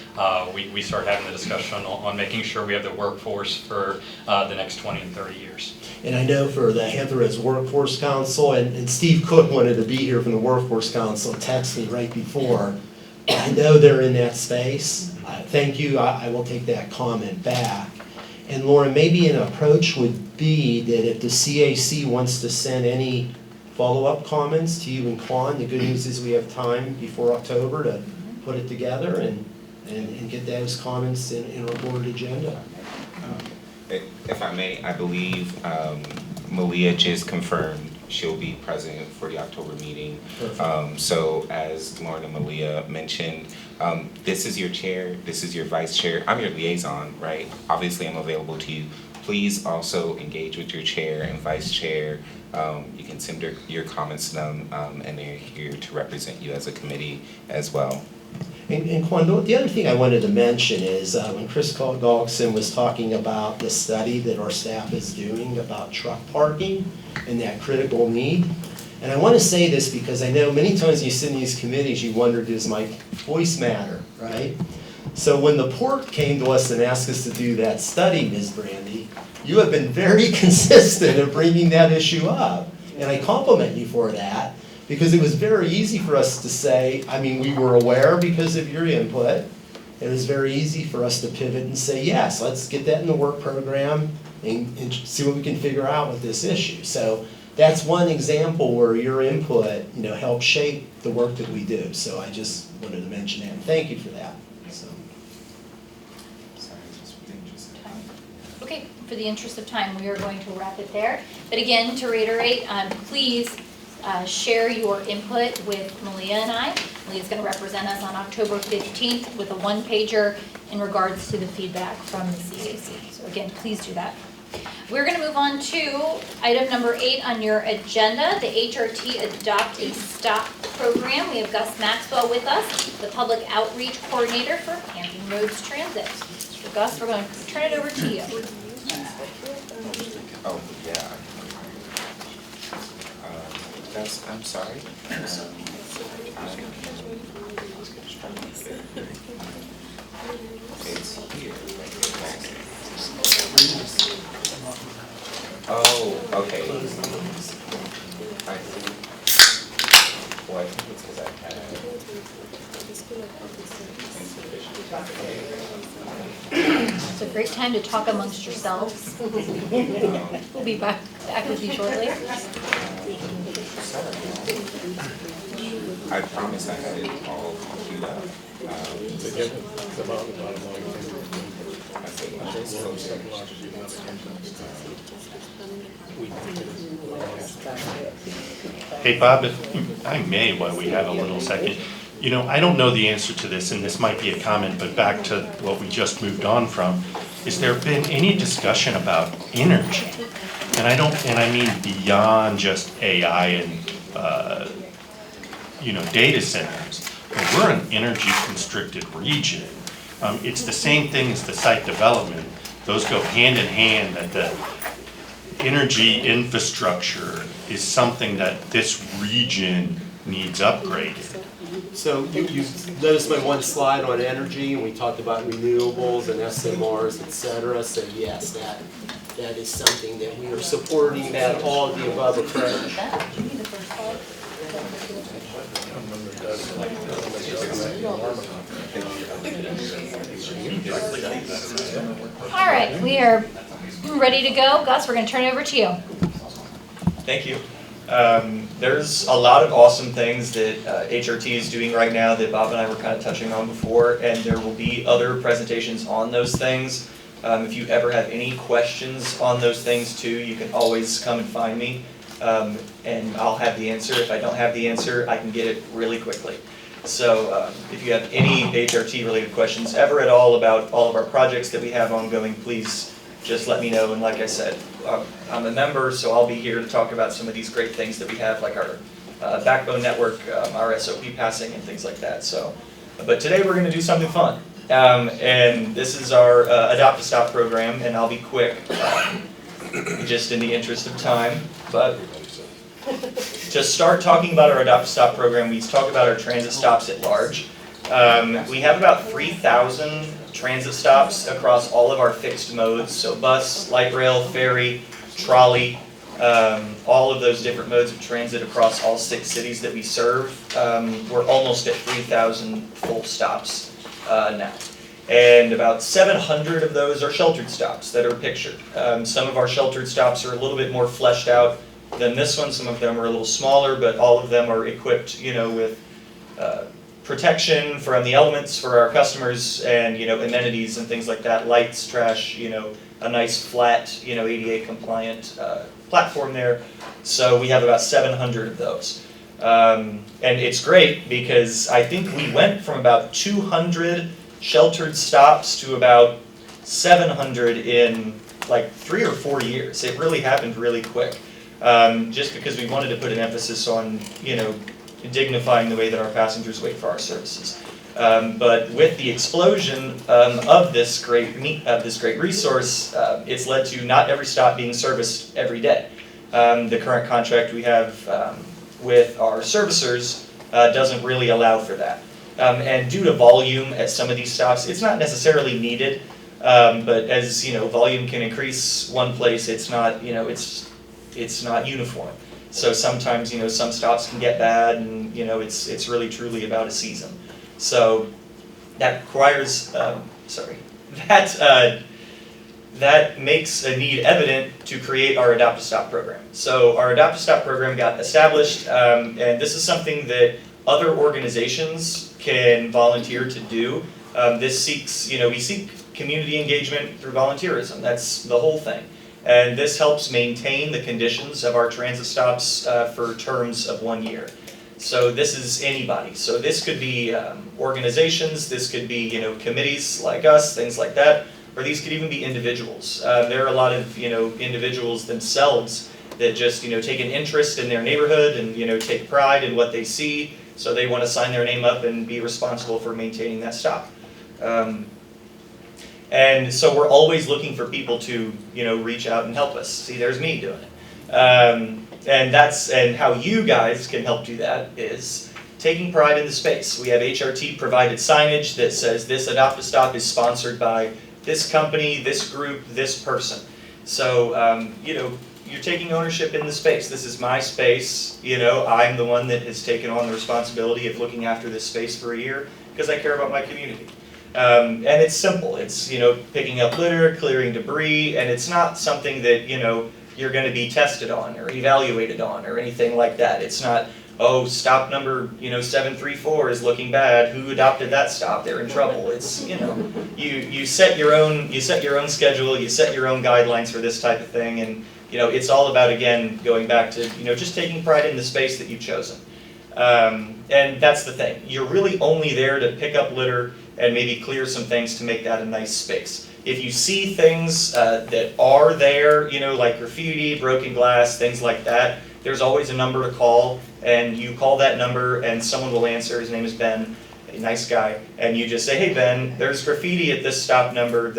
we start having the discussion on making sure we have the workforce for the next 20 and 30 years. And I know for the Hampton Roads Workforce Council, and Steve Cook wanted to be here from the Workforce Council, texted me right before. I know they're in that space. Thank you, I will take that comment back. And Lauren, maybe an approach would be that if the CAC wants to send any follow-up comments to you and Quan, the good news is we have time before October to put it together and get those comments in our board agenda. If I may, I believe Malia just confirmed she'll be present for the October meeting. So as Lauren and Malia mentioned, this is your chair, this is your vice chair, I'm your liaison, right? Obviously I'm available to you. Please also engage with your chair and vice chair. You can send your comments to them, and they're here to represent you as a committee as well. And Quan, the other thing I wanted to mention is when Chris Galkson was talking about the study that our staff is doing about truck parking and that critical need. And I want to say this because I know many times you sit in these committees, you wonder, does my voice matter, right? So when the port came to us and asked us to do that study, Ms. Brandy, you have been very consistent in bringing that issue up. And I compliment you for that. Because it was very easy for us to say, I mean, we were aware because of your input. It was very easy for us to pivot and say, yes, let's get that in the work program and see what we can figure out with this issue. So that's one example where your input, helped shape the work that we do. So I just wanted to mention that, and thank you for that. So. Okay, for the interest of time, we are going to wrap it there. But again, to reiterate, please share your input with Malia and I. Malia's going to represent us on October 15th with a one-pager in regards to the feedback from the CAC. So again, please do that. We're going to move on to item number 8 on your agenda, the HRT Adopt a Stop program. We have Gus Maxwell with us, the Public Outreach Coordinator for Hampton Roads Transit. Mr. Gus, we're going to turn it over to you. Oh, yeah. Gus, I'm sorry. It's here. Oh, okay. I think it's because I had It's a great time to talk amongst yourselves. We'll be back with you shortly. I promise I had it all queued up. Hey, Bob, if I may, while we have a little second, you know, I don't know the answer to this, and this might be a comment, but back to what we just moved on from, is there been any discussion about energy? And I mean beyond just AI and, you know, data centers. But we're an energy constricted region. It's the same thing as the site development. Those go hand in hand, that the energy infrastructure is something that this region needs upgraded. So you noticed my one slide on energy, and we talked about renewables and SMRs, et cetera. So yes, that is something that we are supporting, that all of the above approach. All right, we are ready to go. Gus, we're going to turn it over to you. Thank you. There's a lot of awesome things that HRT is doing right now that Bob and I were kind of touching on before, and there will be other presentations on those things. If you ever have any questions on those things too, you can always come and find me, and I'll have the answer. If I don't have the answer, I can get it really quickly. So if you have any HRT related questions ever at all about all of our projects that we have ongoing, please just let me know. And like I said, I'm a member, so I'll be here to talk about some of these great things that we have, like our backbone network, our SOP passing, and things like that. So, but today we're going to do something fun. And this is our Adopt a Stop program, and I'll be quick, just in the interest of time. But to start talking about our Adopt a Stop program, we talk about our transit stops at large. We have about 3,000 transit stops across all of our fixed modes, so bus, light rail, ferry, trolley, all of those different modes of transit across all 6 cities that we serve. We're almost at 3,000 full stops now. And about 700 of those are sheltered stops that are pictured. Some of our sheltered stops are a little bit more fleshed out than this one. Some of them are a little smaller, but all of them are equipped, you know, with protection from the elements for our customers, and, you know, amenities and things like that, lights, trash, you know, a nice flat, you know, ADA compliant platform there. So we have about 700 of those. And it's great because I think we went from about 200 sheltered stops to about 700 in like 3 or 4 years. It really happened really quick. Just because we wanted to put an emphasis on, you know, dignifying the way that our passengers wait for our services. But with the explosion of this great resource, it's led to not every stop being serviced every day. The current contract we have with our servicers doesn't really allow for that. And due to volume at some of these stops, it's not necessarily needed. But as you know, volume can increase one place. It's not, you know, it's not uniform. So sometimes, you know, some stops can get bad, and, you know, it's really truly about a season. So that requires, that makes a need evident to create our Adopt a Stop program. So our Adopt a Stop program got established, and this is something that other organizations can volunteer to do. This seeks, you know, we seek community engagement through volunteerism. That's the whole thing. And this helps maintain the conditions of our transit stops for terms of 1 year. So this is anybody. So this could be organizations, this could be, you know, committees like us, things like that. or these could even be individuals. There are a lot of, individuals themselves that just, take an interest in their neighborhood and, take pride in what they see, so they want to sign their name up and be responsible for maintaining that stop. And so we're always looking for people to, reach out and help us. See, there's me doing it. And how you guys can help do that is taking pride in the space. We have HRT provided signage that says this Adopt-A-Stop is sponsored by this company, this group, this person. So, you're taking ownership in the space. This is my space. I'm the one that has taken on the responsibility of looking after this space for a year because I care about my community. And it's simple. It's, picking up litter, clearing debris, and it's not something that, you're going to be tested on or evaluated on or anything like that. It's not, oh, stop number, 734 is looking bad. Who adopted that stop? They're in trouble. It's, you set your own schedule, you set your own guidelines for this type of thing, and it's all about, again, going back to, just taking pride in the space that you've chosen. And that's the thing. You're really only there to pick up litter and maybe clear some things to make that a nice space. If you see things that are there, like graffiti, broken glass, things like that, there's always a number to call, and you call that number and someone will answer. His name is Ben, a nice guy, and you just say, hey Ben, there's graffiti at this stop number,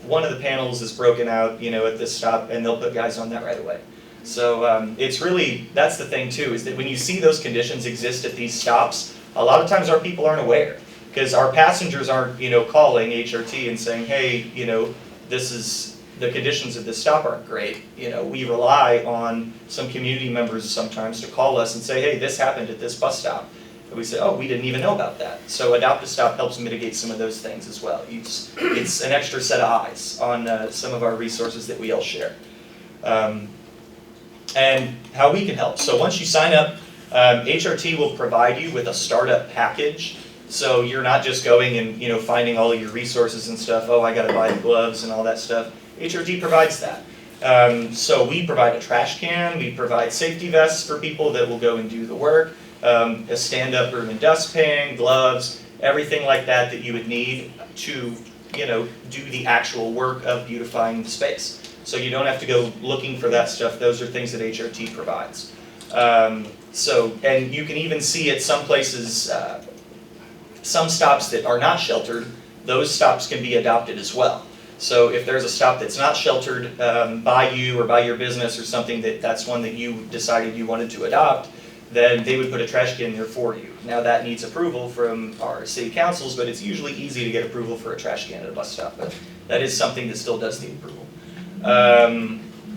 one of the panels is broken out, at this stop, and they'll put guys on that right away. So it's really, that's the thing too, is that when you see those conditions exist at these stops, a lot of times our people aren't aware. Because our passengers aren't, calling HRT and saying, hey, the conditions of this stop aren't great. We rely on some community members sometimes to call us and say, hey, this happened at this bus stop. And we say, oh, we didn't even know about that. So Adopt-A-Stop helps mitigate some of those things as well. It's an extra set of eyes on some of our resources that we all share. And how we can help. So once you sign up, HRT will provide you with a startup package. So you're not just going and finding all of your resources and stuff. Oh, I got to buy the gloves and all that stuff. HRT provides that. So we provide a trash can. We provide safety vests for people that will go and do the work. A stand-up room and dustpan, gloves, everything like that that you would need to do the actual work of beautifying the space. So you don't have to go looking for that stuff. Those are things that HRT provides. And you can even see at some places. Some stops that are not sheltered, those stops can be adopted as well. So if there's a stop that's not sheltered by you or by your business or something that's one that you decided you wanted to adopt, then they would put a trash can there for you. Now that needs approval from our city councils, but it's usually easy to get approval for a trash can at a bus stop. But that is something that still does need approval.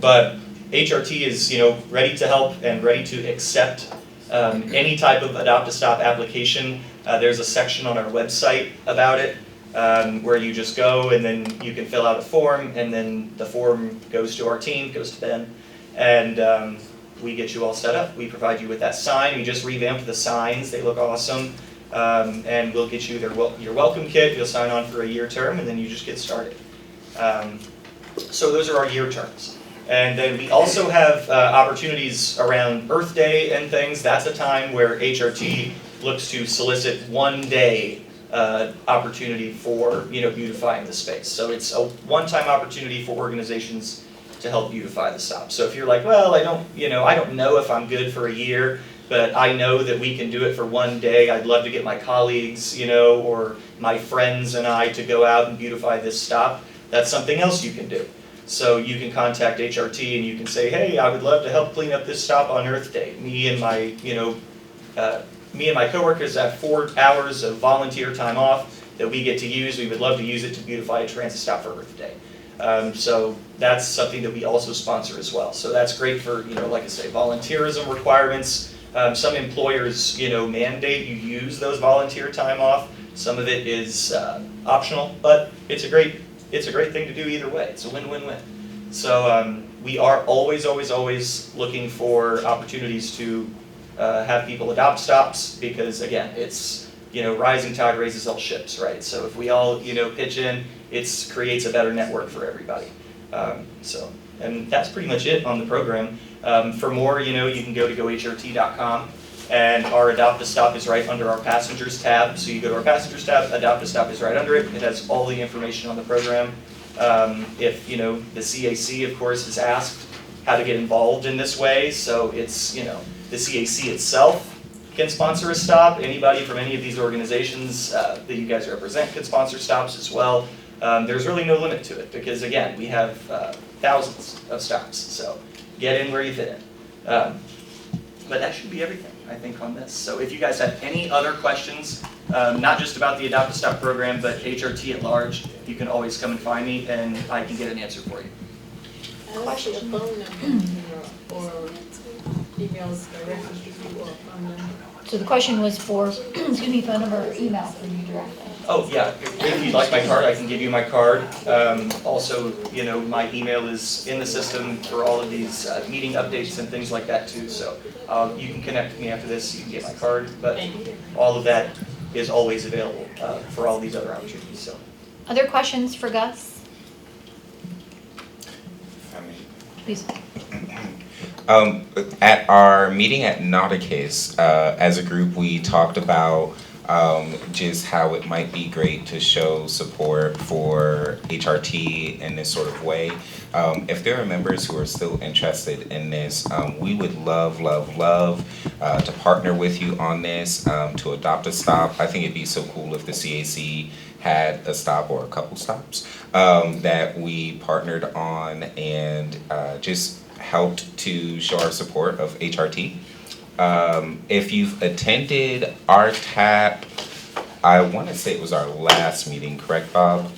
But HRT is ready to help and ready to accept any type of Adopt-A-Stop application. There's a section on our website about it where you just go and then you can fill out a form, and then the form goes to our team, goes to Ben, and we get you all set up. We provide you with that sign. We just revamped the signs. They look awesome. And we'll get you your welcome kit. You'll sign on for a year term, and then you just get started. So those are our year terms. And then we also have opportunities around Earth Day and things. That's a time where HRT looks to solicit 1 day opportunity for beautifying the space. So it's a one-time opportunity for organizations to help beautify the stop. So if you're like, well, I don't know if I'm good for a year, but I know that we can do it for 1 day. I'd love to get my colleagues, or my friends and I to go out and beautify this stop. That's something else you can do. So you can contact HRT and you can say, hey, I would love to help clean up this stop on Earth Day. Me and my coworkers have 4 hours of volunteer time off that we get to use. We would love to use it to beautify a transit stop for Earth Day. So that's something that we also sponsor as well. So that's great for, like I say, volunteerism requirements. Some employers, mandate you use those volunteer time off. Some of it is optional, but it's a great thing to do either way. It's a win-win-win. So we are always looking for opportunities to have people adopt stops because, again, it's, rising tide raises all ships, right? So if we all, pitch in, it creates a better network for everybody. And that's pretty much it on the program. For more, you can go to gohrt.com, and our Adopt-A-Stop is right under our Passengers tab. So you go to our Passengers tab, Adopt-A-Stop is right under it. It has all the information on the program. If, you know, the CAC, of course, has asked how to get involved in this way, so it's, you know, the CAC itself can sponsor a stop. Anybody from any of these organizations that you guys represent can sponsor stops as well. There's really no limit to it because, again, we have thousands of stops, so get in where you fit in. But that should be everything, I think, on this. So if you guys have any other questions, not just about the Adopt a Stop program, but HRT at large, you can always come and find me and I can get an answer for you. Question. A phone number or emails directly to you or phone number. So the question was for, excuse me, phone number or email for you directly. Oh, yeah, if you'd like my card, I can give you my card. Also, you know, my email is in the system for all of these meeting updates and things like that too. So you can connect with me after this, you can get my card, but all of that is always available for all these other opportunities. So, Other questions for Gus? Please. At our meeting at Nauticus, as a group, we talked about just how it might be great to show support for HRT in this sort of way. If there are members who are still interested in this, we would love to partner with you on this, to adopt a stop. I think it'd be so cool if the CAC had a stop or a couple stops that we partnered on and just helped to show our support of HRT. If you've attended our TAP, I want to say it was our last meeting, correct, Bob?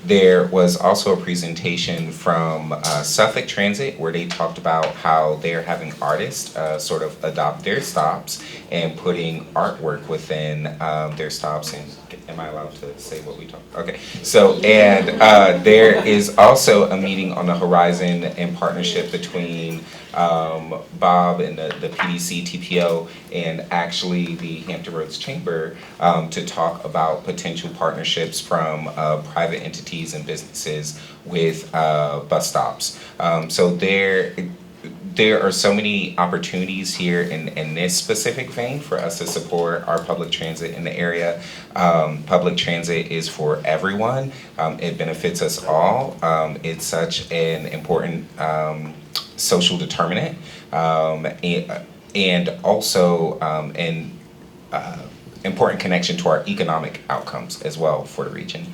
There was also a presentation from Suffolk Transit where they talked about how they're having artists sort of adopt their stops and putting artwork within their stops. And am I allowed to say what we talked? Okay. So, and there is also a meeting on the horizon in partnership between Bob and the PDC TPO and actually the Hampton Roads Chamber to talk about potential partnerships from private entities and businesses with bus stops. So there are so many opportunities here in this specific vein for us to support our public transit in the area. Public transit is for everyone. It benefits us all. It's such an important social determinant and also an important connection to our economic outcomes as well for the region.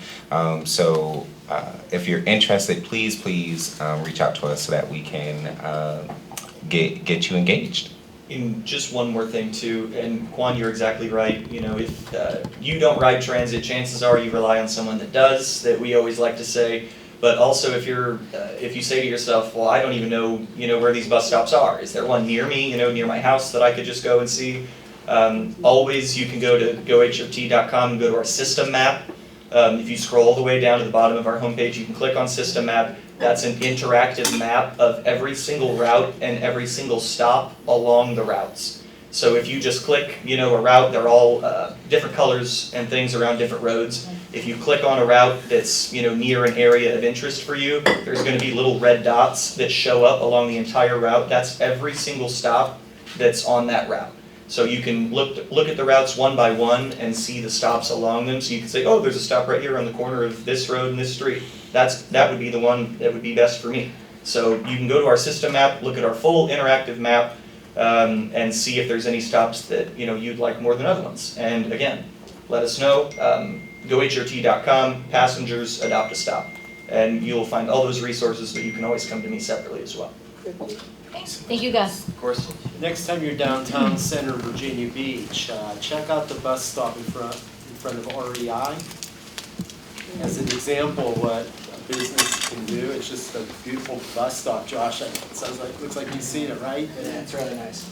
So if you're interested, please reach out to us so that we can get you engaged. And just one more thing too, and Quan, you're exactly right. You know, if you don't ride transit, chances are you rely on someone that does, that we always like to say. But also if you say to yourself, well, I don't even know, where these bus stops are. Is there one near me, near my house that I could just go and see? Always you can go to gohrt.com and go to our system map. If you scroll all the way down to the bottom of our homepage, you can click on system map. That's an interactive map of every single route and every single stop along the routes. So if you just click, a route, they're all different colors and things around different roads. If you click on a route that's, near an area of interest for you, there's going to be little red dots that show up along the entire route. That's every single stop that's on that route. So you can look at the routes one by one and see the stops along them. So you can say, oh, there's a stop right here on the corner of this road and this street. That would be the one that would be best for me. So you can go to our system map, look at our full interactive map, and see if there's any stops that you'd like more than other ones. And again, let us know. GoHRT.com, passengers, adopt a stop. And you'll find all those resources, but you can always come to me separately as well. Thanks. Thank you, Gus. Of course. Next time you're downtown Center, Virginia Beach, check out the bus stop in front of REI. As an example of what a business can do, it's just a beautiful bus stop. Josh, it looks like you've seen it, right? Yeah, it's really nice.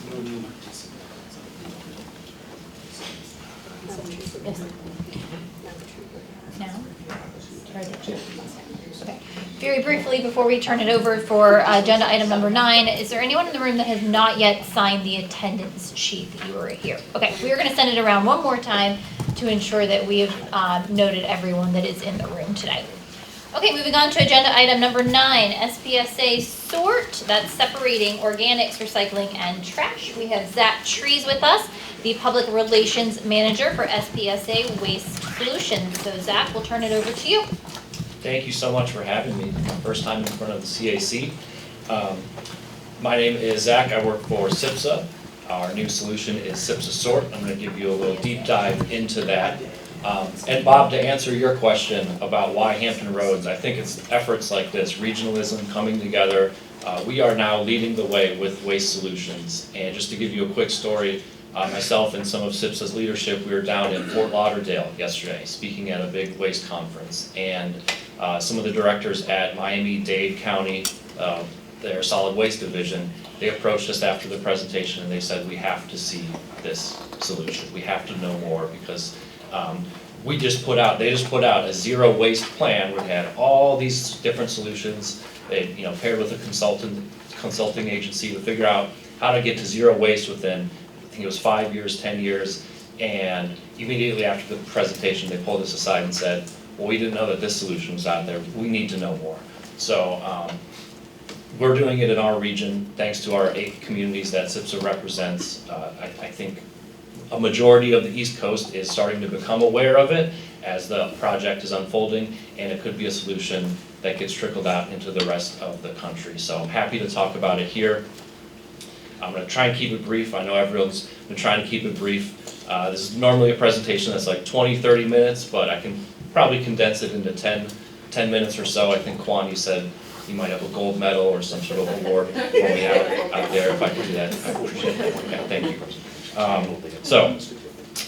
Now? Okay. Very briefly, before we turn it over for agenda item number 9, is there anyone in the room that has not yet signed the attendance sheet that you were here? Okay, we are going to send it around one more time to ensure that we have noted everyone that is in the room today. Okay, moving on to agenda item number 9, SPSA sort, that's separating organics, recycling, and trash. We have Zach Trees with us, the Public Relations Manager for SPSA Waste Solutions. So Zach, we'll turn it over to you. Thank you so much for having me. First time in front of the CAC. My name is Zach. I work for CIPSA. Our new solution is CIPSA Sort. I'm going to give you a little deep dive into that. And Bob, to answer your question about why Hampton Roads, I think it's efforts like this, regionalism coming together. We are now leading the way with waste solutions. And just to give you a quick story, myself and some of CIPSA's leadership, we were down in Fort Lauderdale yesterday speaking at a big waste conference. And some of the directors at Miami-Dade County, their solid waste division, they approached us after the presentation and they said, we have to see this solution. We have to know more because they just put out a zero waste plan where it had all these different solutions. They paired with a consulting agency to figure out how to get to zero waste within, I think it was 5 years, 10 years. And immediately after the presentation, they pulled us aside and said, well, we didn't know that this solution was out there. We need to know more. So we're doing it in our region, thanks to our 8 communities that CIPSA represents. I think a majority of the East Coast is starting to become aware of it as the project is unfolding, and it could be a solution that gets trickled out into the rest of the country. So I'm happy to talk about it here. I'm going to try and keep it brief. I know everyone's been trying to keep it brief. This is normally a presentation that's like 20, 30 minutes, but I can probably condense it into 10 minutes or so. I think, Quan, you said you might have a gold medal or some sort of award for me out there. If I could do that, I appreciate that. Okay, thank you. So,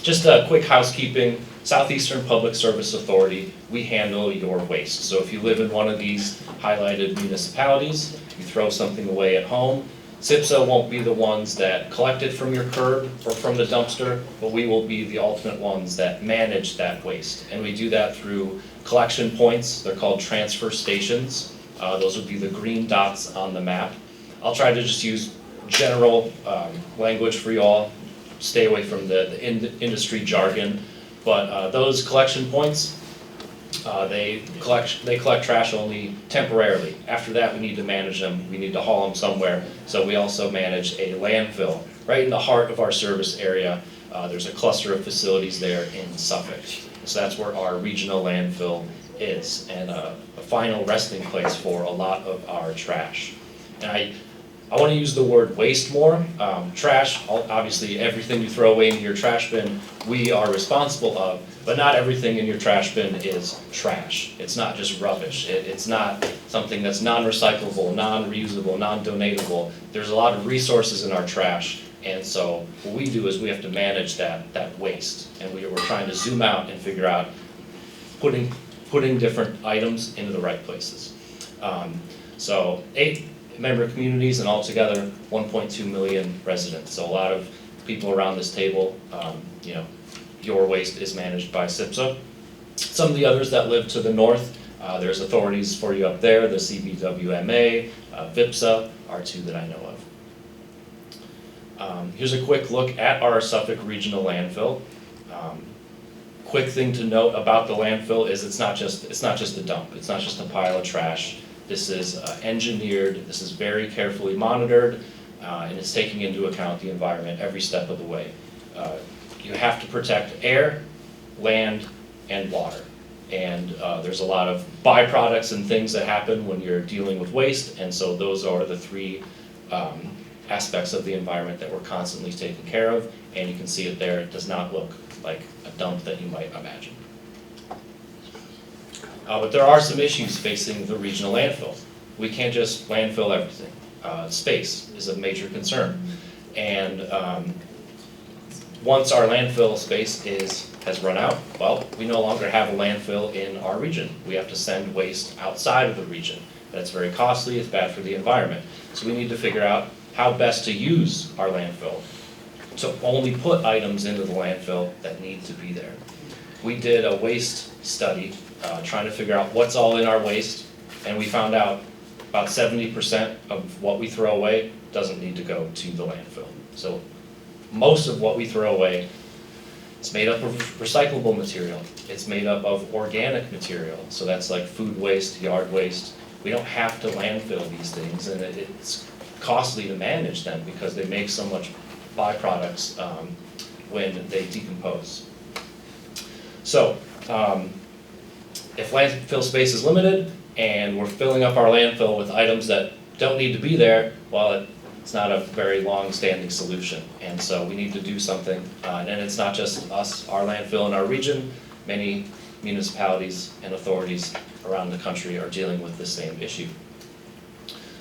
just a quick housekeeping. Southeastern Public Service Authority, we handle your waste. So if you live in one of these highlighted municipalities, you throw something away at home, CIPSA won't be the ones that collect it from your curb or from the dumpster, but we will be the ultimate ones that manage that waste. And we do that through collection points. They're called transfer stations. Those would be the green dots on the map. I'll try to just use general language for you all. Stay away from the industry jargon. But those collection points, they collect trash only temporarily. After that, we need to manage them. We need to haul them somewhere. So we also manage a landfill right in the heart of our service area. There's a cluster of facilities there in Suffolk. So that's where our regional landfill is, and a final resting place for a lot of our trash. And I want to use the word waste more. Trash, obviously everything you throw away into your trash bin, we are responsible of, but not everything in your trash bin is trash. It's not just rubbish. It's not something that's non-recyclable, non-reusable, non-donatable. There's a lot of resources in our trash, and so what we do is we have to manage that waste, and we're trying to zoom out and figure out putting different items into the right places. So 8 member communities and altogether 1.2 million residents. So a lot of people around this table, your waste is managed by CIPSA. Some of the others that live to the north, there's authorities for you up there, the CBWMA, VIPSA are 2 that I know of. Here's a quick look at our Suffolk Regional Landfill. Quick thing to note about the landfill is it's not just a dump. It's not just a pile of trash. This is engineered, this is very carefully monitored, and it's taking into account the environment every step of the way. You have to protect air, land, and water. And there's a lot of byproducts and things that happen when you're dealing with waste, and so those are the 3 aspects of the environment that we're constantly taking care of, and you can see it there. It does not look like a dump that you might imagine. But there are some issues facing the regional landfill. We can't just landfill everything. Space is a major concern. And once our landfill space has run out, well, we no longer have a landfill in our region. We have to send waste outside of the region. That's very costly, it's bad for the environment. So we need to figure out how best to use our landfill to only put items into the landfill that need to be there. We did a waste study trying to figure out what's all in our waste, and we found out about 70% of what we throw away doesn't need to go to the landfill. So most of what we throw away is made up of recyclable material. It's made up of organic material, so that's like food waste, yard waste. We don't have to landfill these things, and it's costly to manage them because they make so much byproducts when they decompose. So if landfill space is limited and we're filling up our landfill with items that don't need to be there, well, it's not a very long-standing solution. And so we need to do something. And it's not just us, our landfill in our region. Many municipalities and authorities around the country are dealing with the same issue.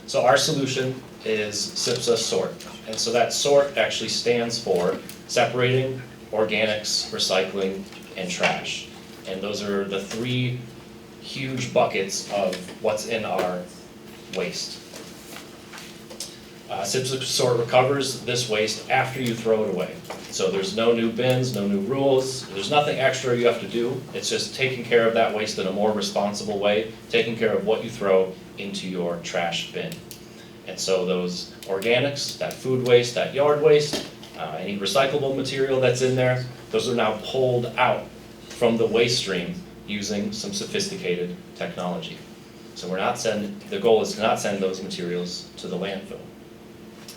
So our solution is SIPSA SORT. And so that SORT actually stands for separating organics, recycling, and trash. And those are the three huge buckets of what's in our waste. SIPSA SORT recovers this waste after you throw it away. So there's no new bins, no new rules, there's nothing extra you have to do. It's just taking care of that waste in a more responsible way, taking care of what you throw into your trash bin. And so those organics, that food waste, that yard waste, any recyclable material that's in there, those are now pulled out from the waste stream using some sophisticated technology. So the goal is to not send those materials to the landfill.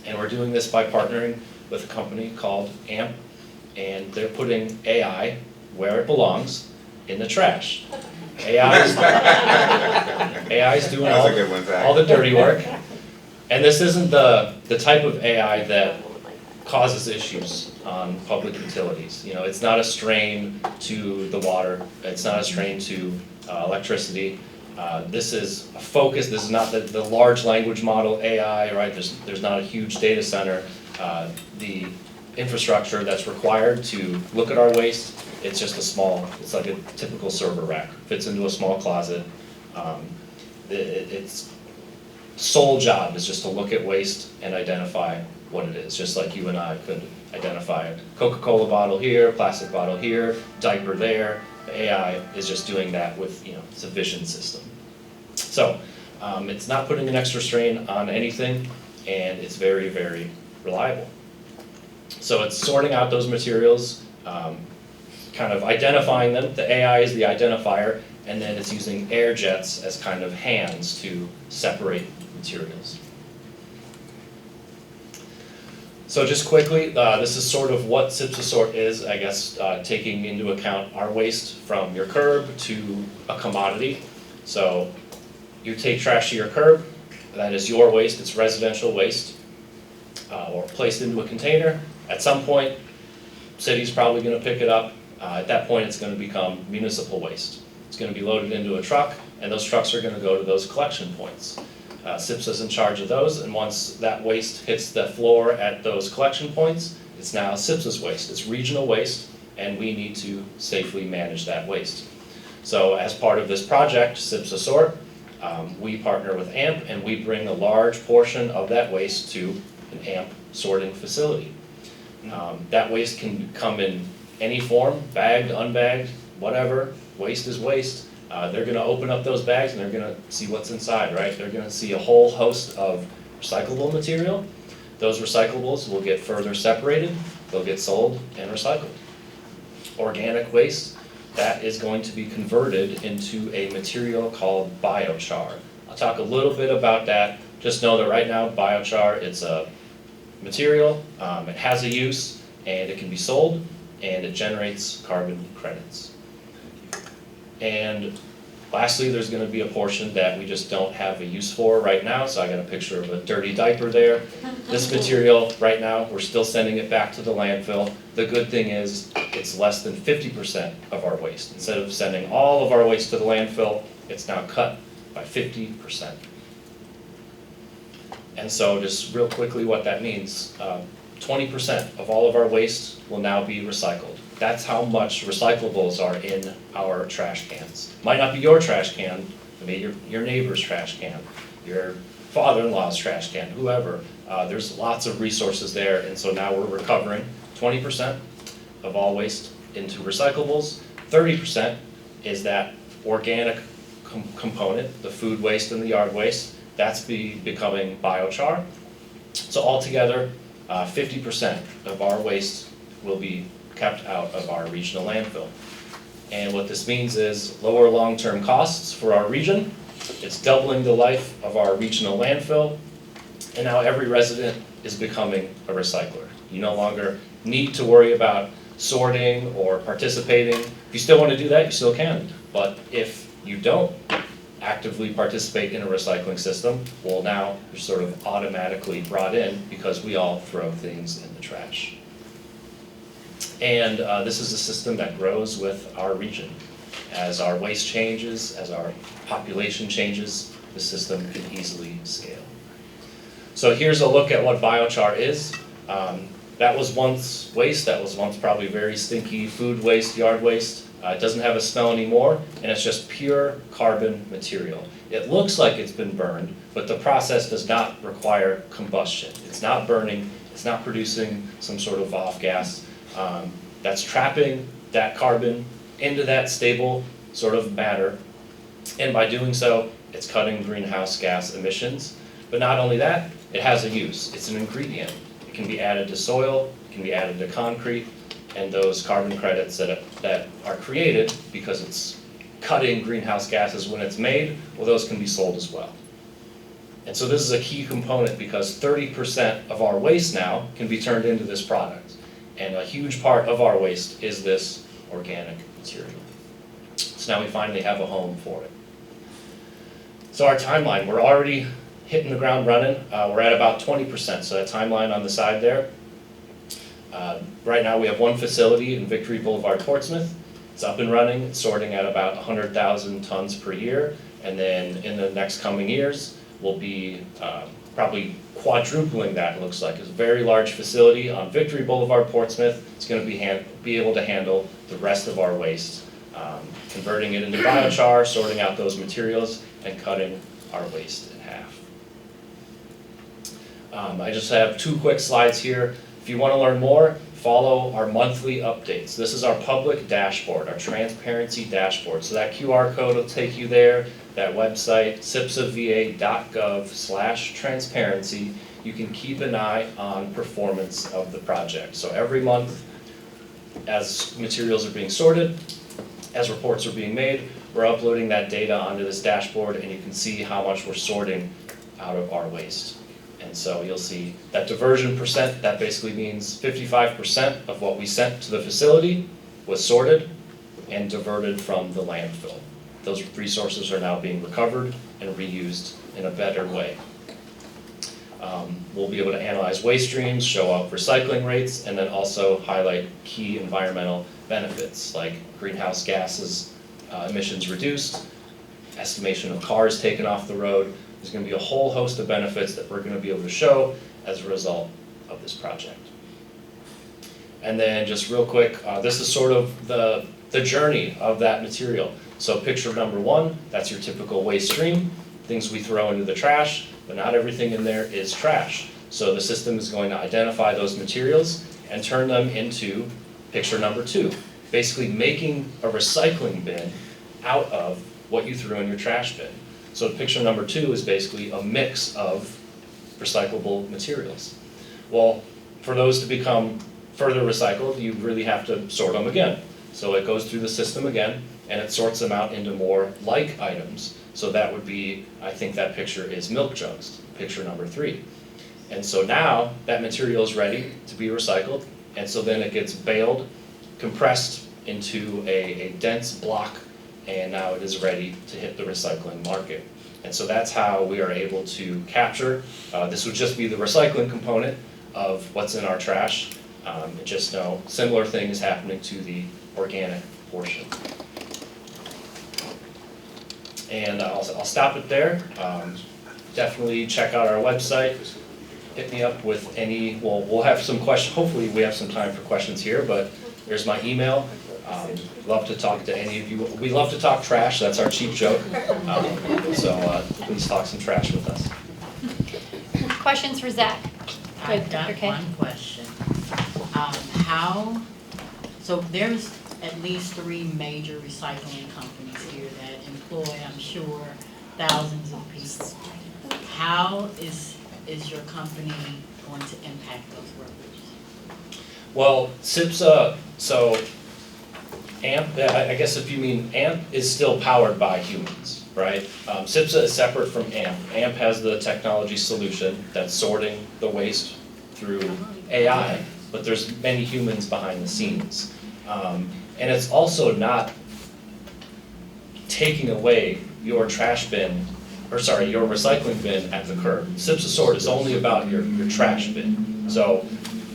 And we're doing this by partnering with a company called AMP, and they're putting AI where it belongs, in the trash. AI is doing all the dirty work. And this isn't the type of AI that causes issues on public utilities. You know, it's not a strain to the water. It's not a strain to electricity. This is a focus. This is not the large language model AI, right? There's not a huge data center. The infrastructure that's required to look at our waste, it's just it's like a typical server rack. Fits into a small closet. Its sole job is just to look at waste and identify what it is, just like you and I could identify a Coca-Cola bottle here, plastic bottle here, diaper there. The AI is just doing that with, it's a vision system. So it's not putting an extra strain on anything, and it's very, very reliable. So it's sorting out those materials, kind of identifying them. The AI is the identifier, and then it's using air jets as kind of hands to separate materials. So just quickly, this is sort of what SIPSA SORT is, I guess, taking into account our waste from your curb to a commodity. So you take trash to your curb, that is your waste, it's residential waste, or placed into a container. At some point, city's probably going to pick it up. At that point, it's going to become municipal waste. It's going to be loaded into a truck, and those trucks are going to go to those collection points. SIPSA's in charge of those, and once that waste hits the floor at those collection points, it's now SIPSA's waste. It's regional waste, and we need to safely manage that waste. So as part of this project, SIPSA SORT, we partner with AMP, and we bring a large portion of that waste to an AMP sorting facility. That waste can come in any form, bagged, unbagged, whatever. Waste is waste. They're going to open up those bags and they're going to see what's inside, right? They're going to see a whole host of recyclable material. Those recyclables will get further separated. They'll get sold and recycled. Organic waste, that is going to be converted into a material called biochar. I'll talk a little bit about that. Just know that right now, biochar, it's a material, it has a use, and it can be sold, and it generates carbon credits. And lastly, there's going to be a portion that we just don't have a use for right now, so I got a picture of a dirty diaper there. This material, right now, we're still sending it back to the landfill. The good thing is, it's less than 50% of our waste. Instead of sending all of our waste to the landfill, it's now cut by 50%. And so just real quickly what that means, 20% of all of our waste will now be recycled. That's how much recyclables are in our trash cans. Might not be your trash can, maybe your neighbor's trash can, your father-in-law's trash can, whoever. There's lots of resources there, and so now we're recovering 20% of all waste into recyclables. 30% is that organic component, the food waste and the yard waste. That's becoming biochar. So altogether, 50% of our waste will be kept out of our regional landfill. And what this means is lower long-term costs for our region. It's doubling the life of our regional landfill. And now every resident is becoming a recycler. You no longer need to worry about sorting or participating. If you still want to do that, you still can. But if you don't actively participate in a recycling system, well now you're sort of automatically brought in because we all throw things in the trash. And this is a system that grows with our region. As our waste changes, as our population changes, the system can easily scale. So here's a look at what biochar is. That was once waste, that was once probably very stinky food waste, yard waste. It doesn't have a smell anymore, and it's just pure carbon material. It looks like it's been burned, but the process does not require combustion. It's not burning, it's not producing some sort of off gas. That's trapping that carbon into that stable sort of matter, and by doing so, it's cutting greenhouse gas emissions. But not only that, it has a use. It's an ingredient. It can be added to soil, it can be added to concrete, and those carbon credits that are created because it's cutting greenhouse gases when it's made, well, those can be sold as well. And so this is a key component because 30% of our waste now can be turned into this product. And a huge part of our waste is this organic material. So now we finally have a home for it. So our timeline, we're already hitting the ground running. We're at about 20%, so that timeline on the side there. Right now we have one facility in Victory Boulevard, Portsmouth. It's up and running, it's sorting at about 100,000 tons per year. And then in the next coming years, we'll be probably quadrupling that, it looks like. It's a very large facility on Victory Boulevard, Portsmouth. It's going to be able to handle the rest of our waste, converting it into biochar, sorting out those materials, and cutting our waste in half. I just have 2 quick slides here. If you want to learn more, follow our monthly updates. This is our public dashboard, our transparency dashboard. So that QR code will take you there. That website, cipsava.gov/transparency. You can keep an eye on performance of the project. So every month, as materials are being sorted, as reports are being made, we're uploading that data onto this dashboard, and you can see how much we're sorting out of our waste. And so you'll see that diversion percent, that basically means 55% of what we sent to the facility was sorted and diverted from the landfill. Those resources are now being recovered and reused in a better way. We'll be able to analyze waste streams, show up recycling rates, and then also highlight key environmental benefits like greenhouse gases, emissions reduced, estimation of cars taken off the road. There's going to be a whole host of benefits that we're going to be able to show as a result of this project. And then just real quick, this is sort of the journey of that material. So picture number 1, that's your typical waste stream, things we throw into the trash, but not everything in there is trash. So the system is going to identify those materials and turn them into picture number 2, basically making a recycling bin out of what you threw in your trash bin. So picture number 2 is basically a mix of recyclable materials. Well, for those to become further recycled, you really have to sort them again. So it goes through the system again, and it sorts them out into more like items. So that would be, I think that picture is milk jugs, picture number 3. And so now that material is ready to be recycled, and so then it gets baled, compressed into a dense block, and now it is ready to hit the recycling market. And so that's how we are able to capture, this would just be the recycling component of what's in our trash. And just know similar thing is happening to the organic portion. And I'll stop it there. Definitely check out our website. Hit me up with any, well, we'll have some questions, hopefully we have some time for questions here, but here's my email. Love to talk to any of you. We love to talk trash, that's our cheap joke. So please talk some trash with us. Questions for Zach? I've got Okay. one question. So there's at least 3 major recycling companies here that employ, I'm sure, thousands of people. How is your company going to impact those workers? Well, CIPSA, so AMP, I guess if you mean AMP is still powered by humans, right? CIPSA is separate from AMP. AMP has the technology solution that's sorting the waste through AI, but there's many humans behind the scenes. And it's also not taking away your trash bin, or sorry, your recycling bin at the curb. SIPS Sort is only about your trash bin. So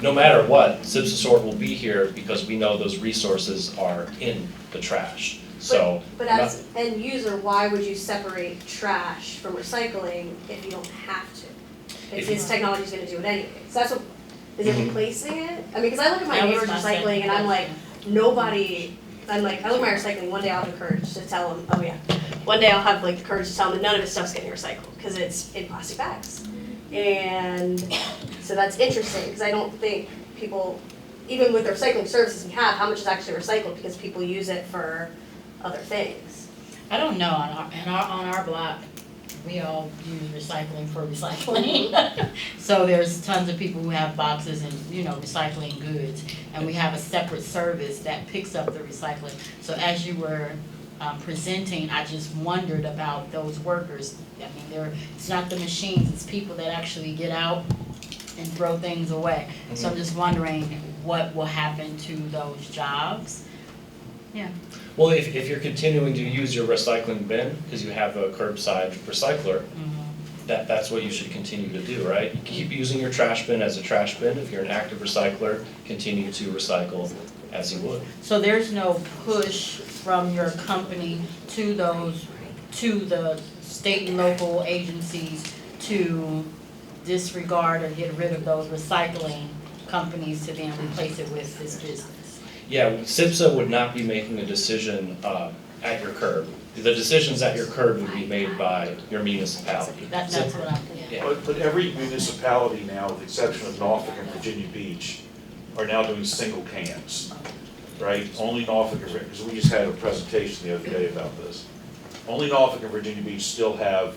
no matter what, SIPS Sort will be here because we know those resources are in the trash. So. But as end user, why would you separate trash from recycling if you don't have to? If this technology's gonna do it anyway. So that's what, is it replacing it? I mean, cause I look at my That was neighbor's my recycling second and I'm like, question. nobody, I look at my recycling, one day I'll have the courage to tell them, oh yeah. One day I'll have like the courage to tell them that none of his stuff's getting recycled, cause it's in plastic bags. And so that's interesting, cause I don't think people, even with the recycling services we have, how much is actually recycled because people use it for other things. I don't know, on our block, we all use recycling for recycling. So there's tons of people who have boxes and, recycling goods. And we have a separate service that picks up the recycling. So as you were presenting, I just wondered about those workers. I mean, it's not the machines, it's people that actually get out and throw things away. So I'm just wondering what will happen to those jobs. Yeah. Well, if you're continuing to use your recycling bin, because you have a curbside recycler, that's what you should continue to do, right? Keep using your trash bin as a trash bin. If you're an active recycler, continue to recycle as you would. So there's no push from your company to the state and local agencies to disregard or get rid of those recycling companies to then replace it with this business? Yeah, SIPSA would not be making a decision at your curb. The decisions at your curb would be made by your municipality. That's what I'm, yeah. But every municipality now, with the exception of Norfolk and Virginia Beach, are now doing single cans, right? Only Norfolk, because we just had a presentation the other day about this. Only Norfolk and Virginia Beach still have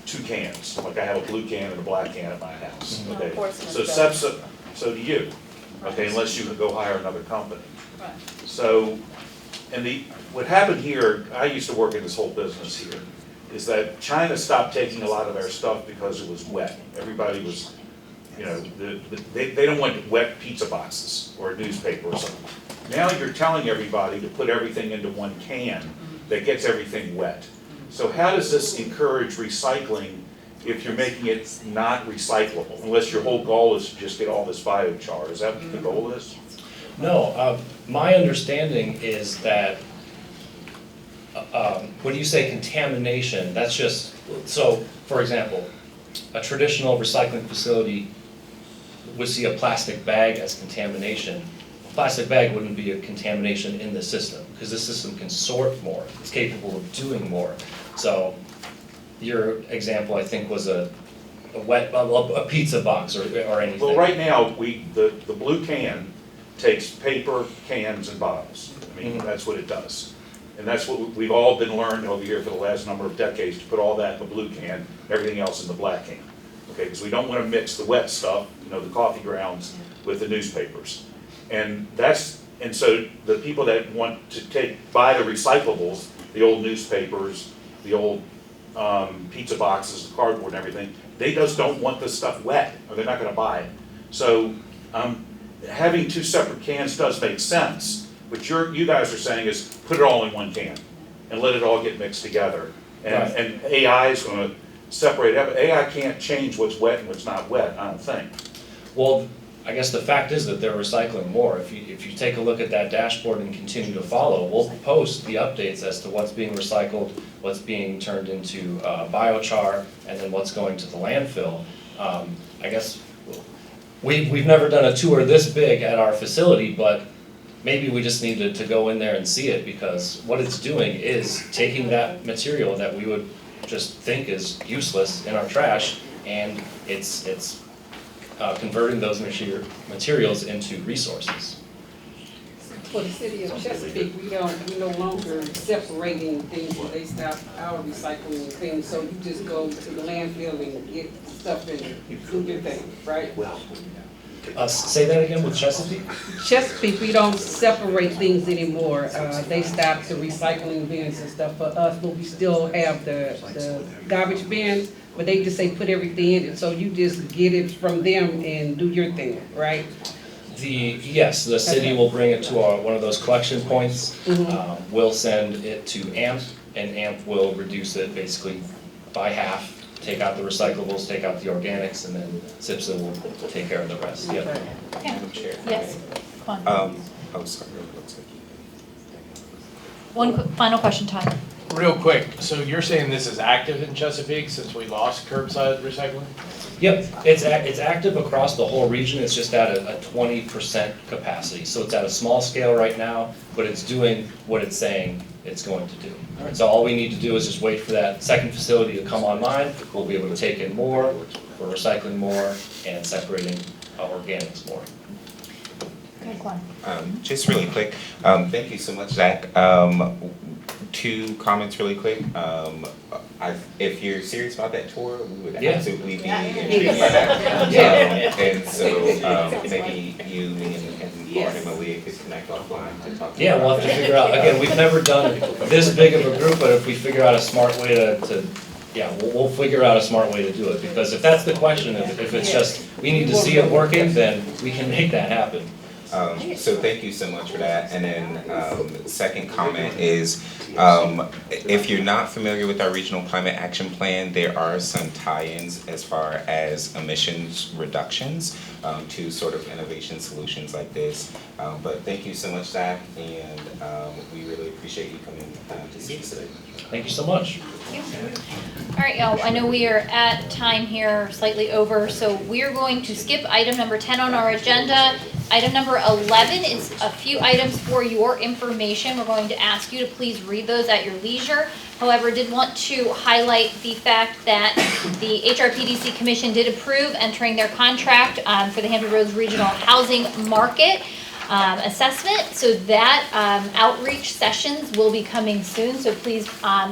2 cans. Like I have a blue can and a black can at my house, okay? So SEPSA, so do you, okay, unless you could go hire another company. Right. So, and what happened here, I used to work in this whole business here, is that China stopped taking a lot of our stuff because it was wet. Everybody was, they don't want wet pizza boxes or a newspaper or something. Now you're telling everybody to put everything into one can that gets everything wet. So how does this encourage recycling if you're making it not recyclable? Unless your whole goal is to just get all this biochar. Is that what the goal is? No, my understanding is that when you say contamination, that's just, so for example, a traditional recycling facility would see a plastic bag as contamination. A plastic bag wouldn't be a contamination in the system because the system can sort more, it's capable of doing more. So your example, I think, was a pizza box or anything. Well, right now, the blue can takes paper, cans, and bottles. I mean, that's what it does. And that's what we've all been learned over here for the last number of decades, to put all that in the blue can, everything else in the black can. Okay, because we don't want to mix the wet stuff, the coffee grounds, with the newspapers. And so the people that want to buy the recyclables, the old newspapers, the old pizza boxes, the cardboard and everything, they just don't want this stuff wet, or they're not going to buy it. So having 2 separate cans does make sense. What you guys are saying is put it all in one can and let it all get mixed together. And AI is going to separate it. AI can't change what's wet and what's not wet, I don't think. Well, I guess the fact is that they're recycling more. If you take a look at that dashboard and continue to follow, we'll post the updates as to what's being recycled, what's being turned into biochar, and then what's going to the landfill. I guess we've never done a tour this big at our facility, but maybe we just need to go in there and see it, because what it's doing is taking that material that we would just think is useless in our trash, and it's converting those materials into resources. For the city of Chesapeake, we no longer separating things when they stop our recycling things, so you just go to the landfill and get stuff and do your thing, right? Say that again with Chesapeake? Chesapeake, we don't separate things anymore. They stopped the recycling bins and stuff for us, but we still have the garbage bins, but they just say put everything in it, so you just get it from them and do your thing, right? Yes, the city will bring it to one of those collection points. We'll send it to AMP, and AMP will reduce it basically by half, take out the recyclables, take out the organics, and then SIPSA will take care of the rest. Yep. Madam Chair. Yes. Quan. Oh, sorry. One final question, Todd. Real quick, so you're saying this is active in Chesapeake since we lost curbside recycling? Yep, it's active across the whole region, it's just at a 20% capacity. So it's at a small scale right now, but it's doing what it's saying it's going to do. So all we need to do is just wait for that second facility to come online. We'll be able to take in more, we're recycling more, and separating organics more. Okay, Quan. Just really quick, thank you so much, Zach. 2 comments really quick. If you're serious about that tour, we would absolutely be intrigued by that. And so maybe you, me, and Lauren and Malia could connect offline to talk. Yeah, we'll have to figure out, again, we've never done this big of a group, but if we figure out a smart way to we'll figure out a smart way to do it. Because if that's the question, if it's just, we need to see it working, then we can make that happen. So thank you so much for that. And then second comment is, if you're not familiar with our Regional Climate Action Plan, there are some tie-ins as far as emissions reductions to sort of innovation solutions like this. But thank you so much, Zach, and we really appreciate you coming to see us today. Thank you so much. Thank you. All right, y'all, I know we are at time here, slightly over, so we are going to skip item number 10 on our agenda. Item number 11 is a few items for your information. We're going to ask you to please read those at your leisure. However, did want to highlight the fact that the HRPDC Commission did approve entering their contract for the Hampton Roads Regional Housing Market assessment. So that outreach sessions will be coming soon. So please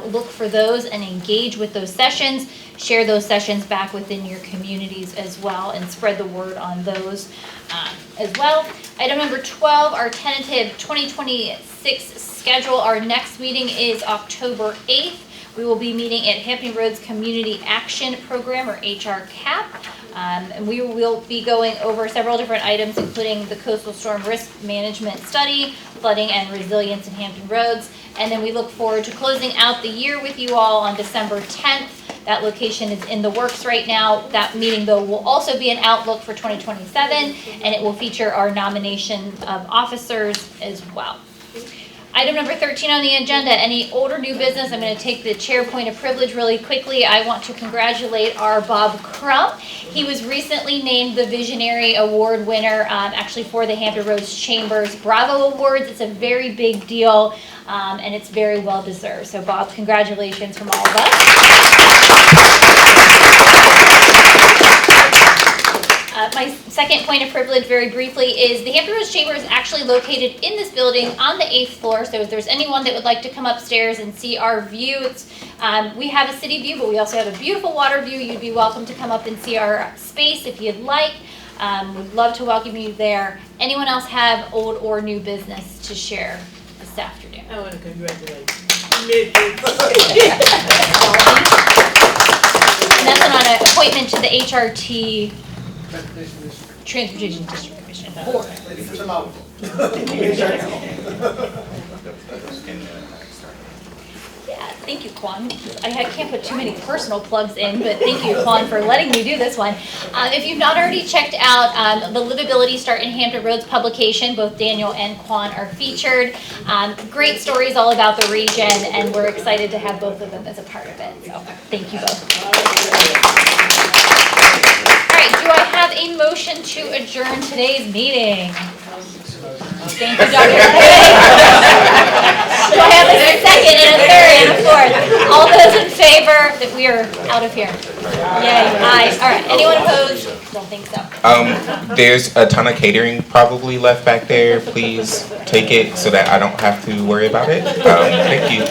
look for those and engage with those sessions. Share those sessions back within your communities as well and spread the word on those as well. Item number 12, our tentative 2026 schedule. Our next meeting is October 8th. We will be meeting at Hampton Roads Community Action Program, or HRCAP. And we will be going over several different items, including the Coastal Storm Risk Management Study, flooding and resilience in Hampton Roads. And then we look forward to closing out the year with you all on December 10th. That location is in the works right now. That meeting, though, will also be an outlook for 2027, and it will feature our nomination of officers as well. Item number 13 on the agenda, any old or new business? I'm going to take the chair point of privilege really quickly. I want to congratulate our Bob Crump. He was recently named the Visionary Award winner, actually for the Hampton Roads Chamber's Bravo Awards. It's a very big deal, and it's very well deserved. So Bob, congratulations from all of us. My second point of privilege, very briefly, is the Hampton Roads Chamber is actually located in this building on the 8th floor. So if there's anyone that would like to come upstairs and see our view, we have a city view, but we also have a beautiful water view. You'd be welcome to come up and see our space if you'd like. We'd love to welcome you there. Anyone else have old or new business to share this afternoon? I want to congratulate And that's on an appointment to the HRT Transportation District Commission Board. Yeah, thank you, Quan. I can't put too many personal plugs in, but thank you, Quan, for letting me do this one. If you've not already checked out the Livability Start in Hampton Roads publication, both Daniel and Quan are featured. Great stories all about the region, and we're excited to have both of them as a part of it. So thank you both. Do I have a motion to adjourn today's meeting? Thank you, Dr. Do I have a second and a third and a fourth? All those in favor that we are out of here? Yay, aye. All right, anyone opposed? Don't think so. There's a ton of catering probably left back there. Please take it so that I don't have to worry about it. Thank you.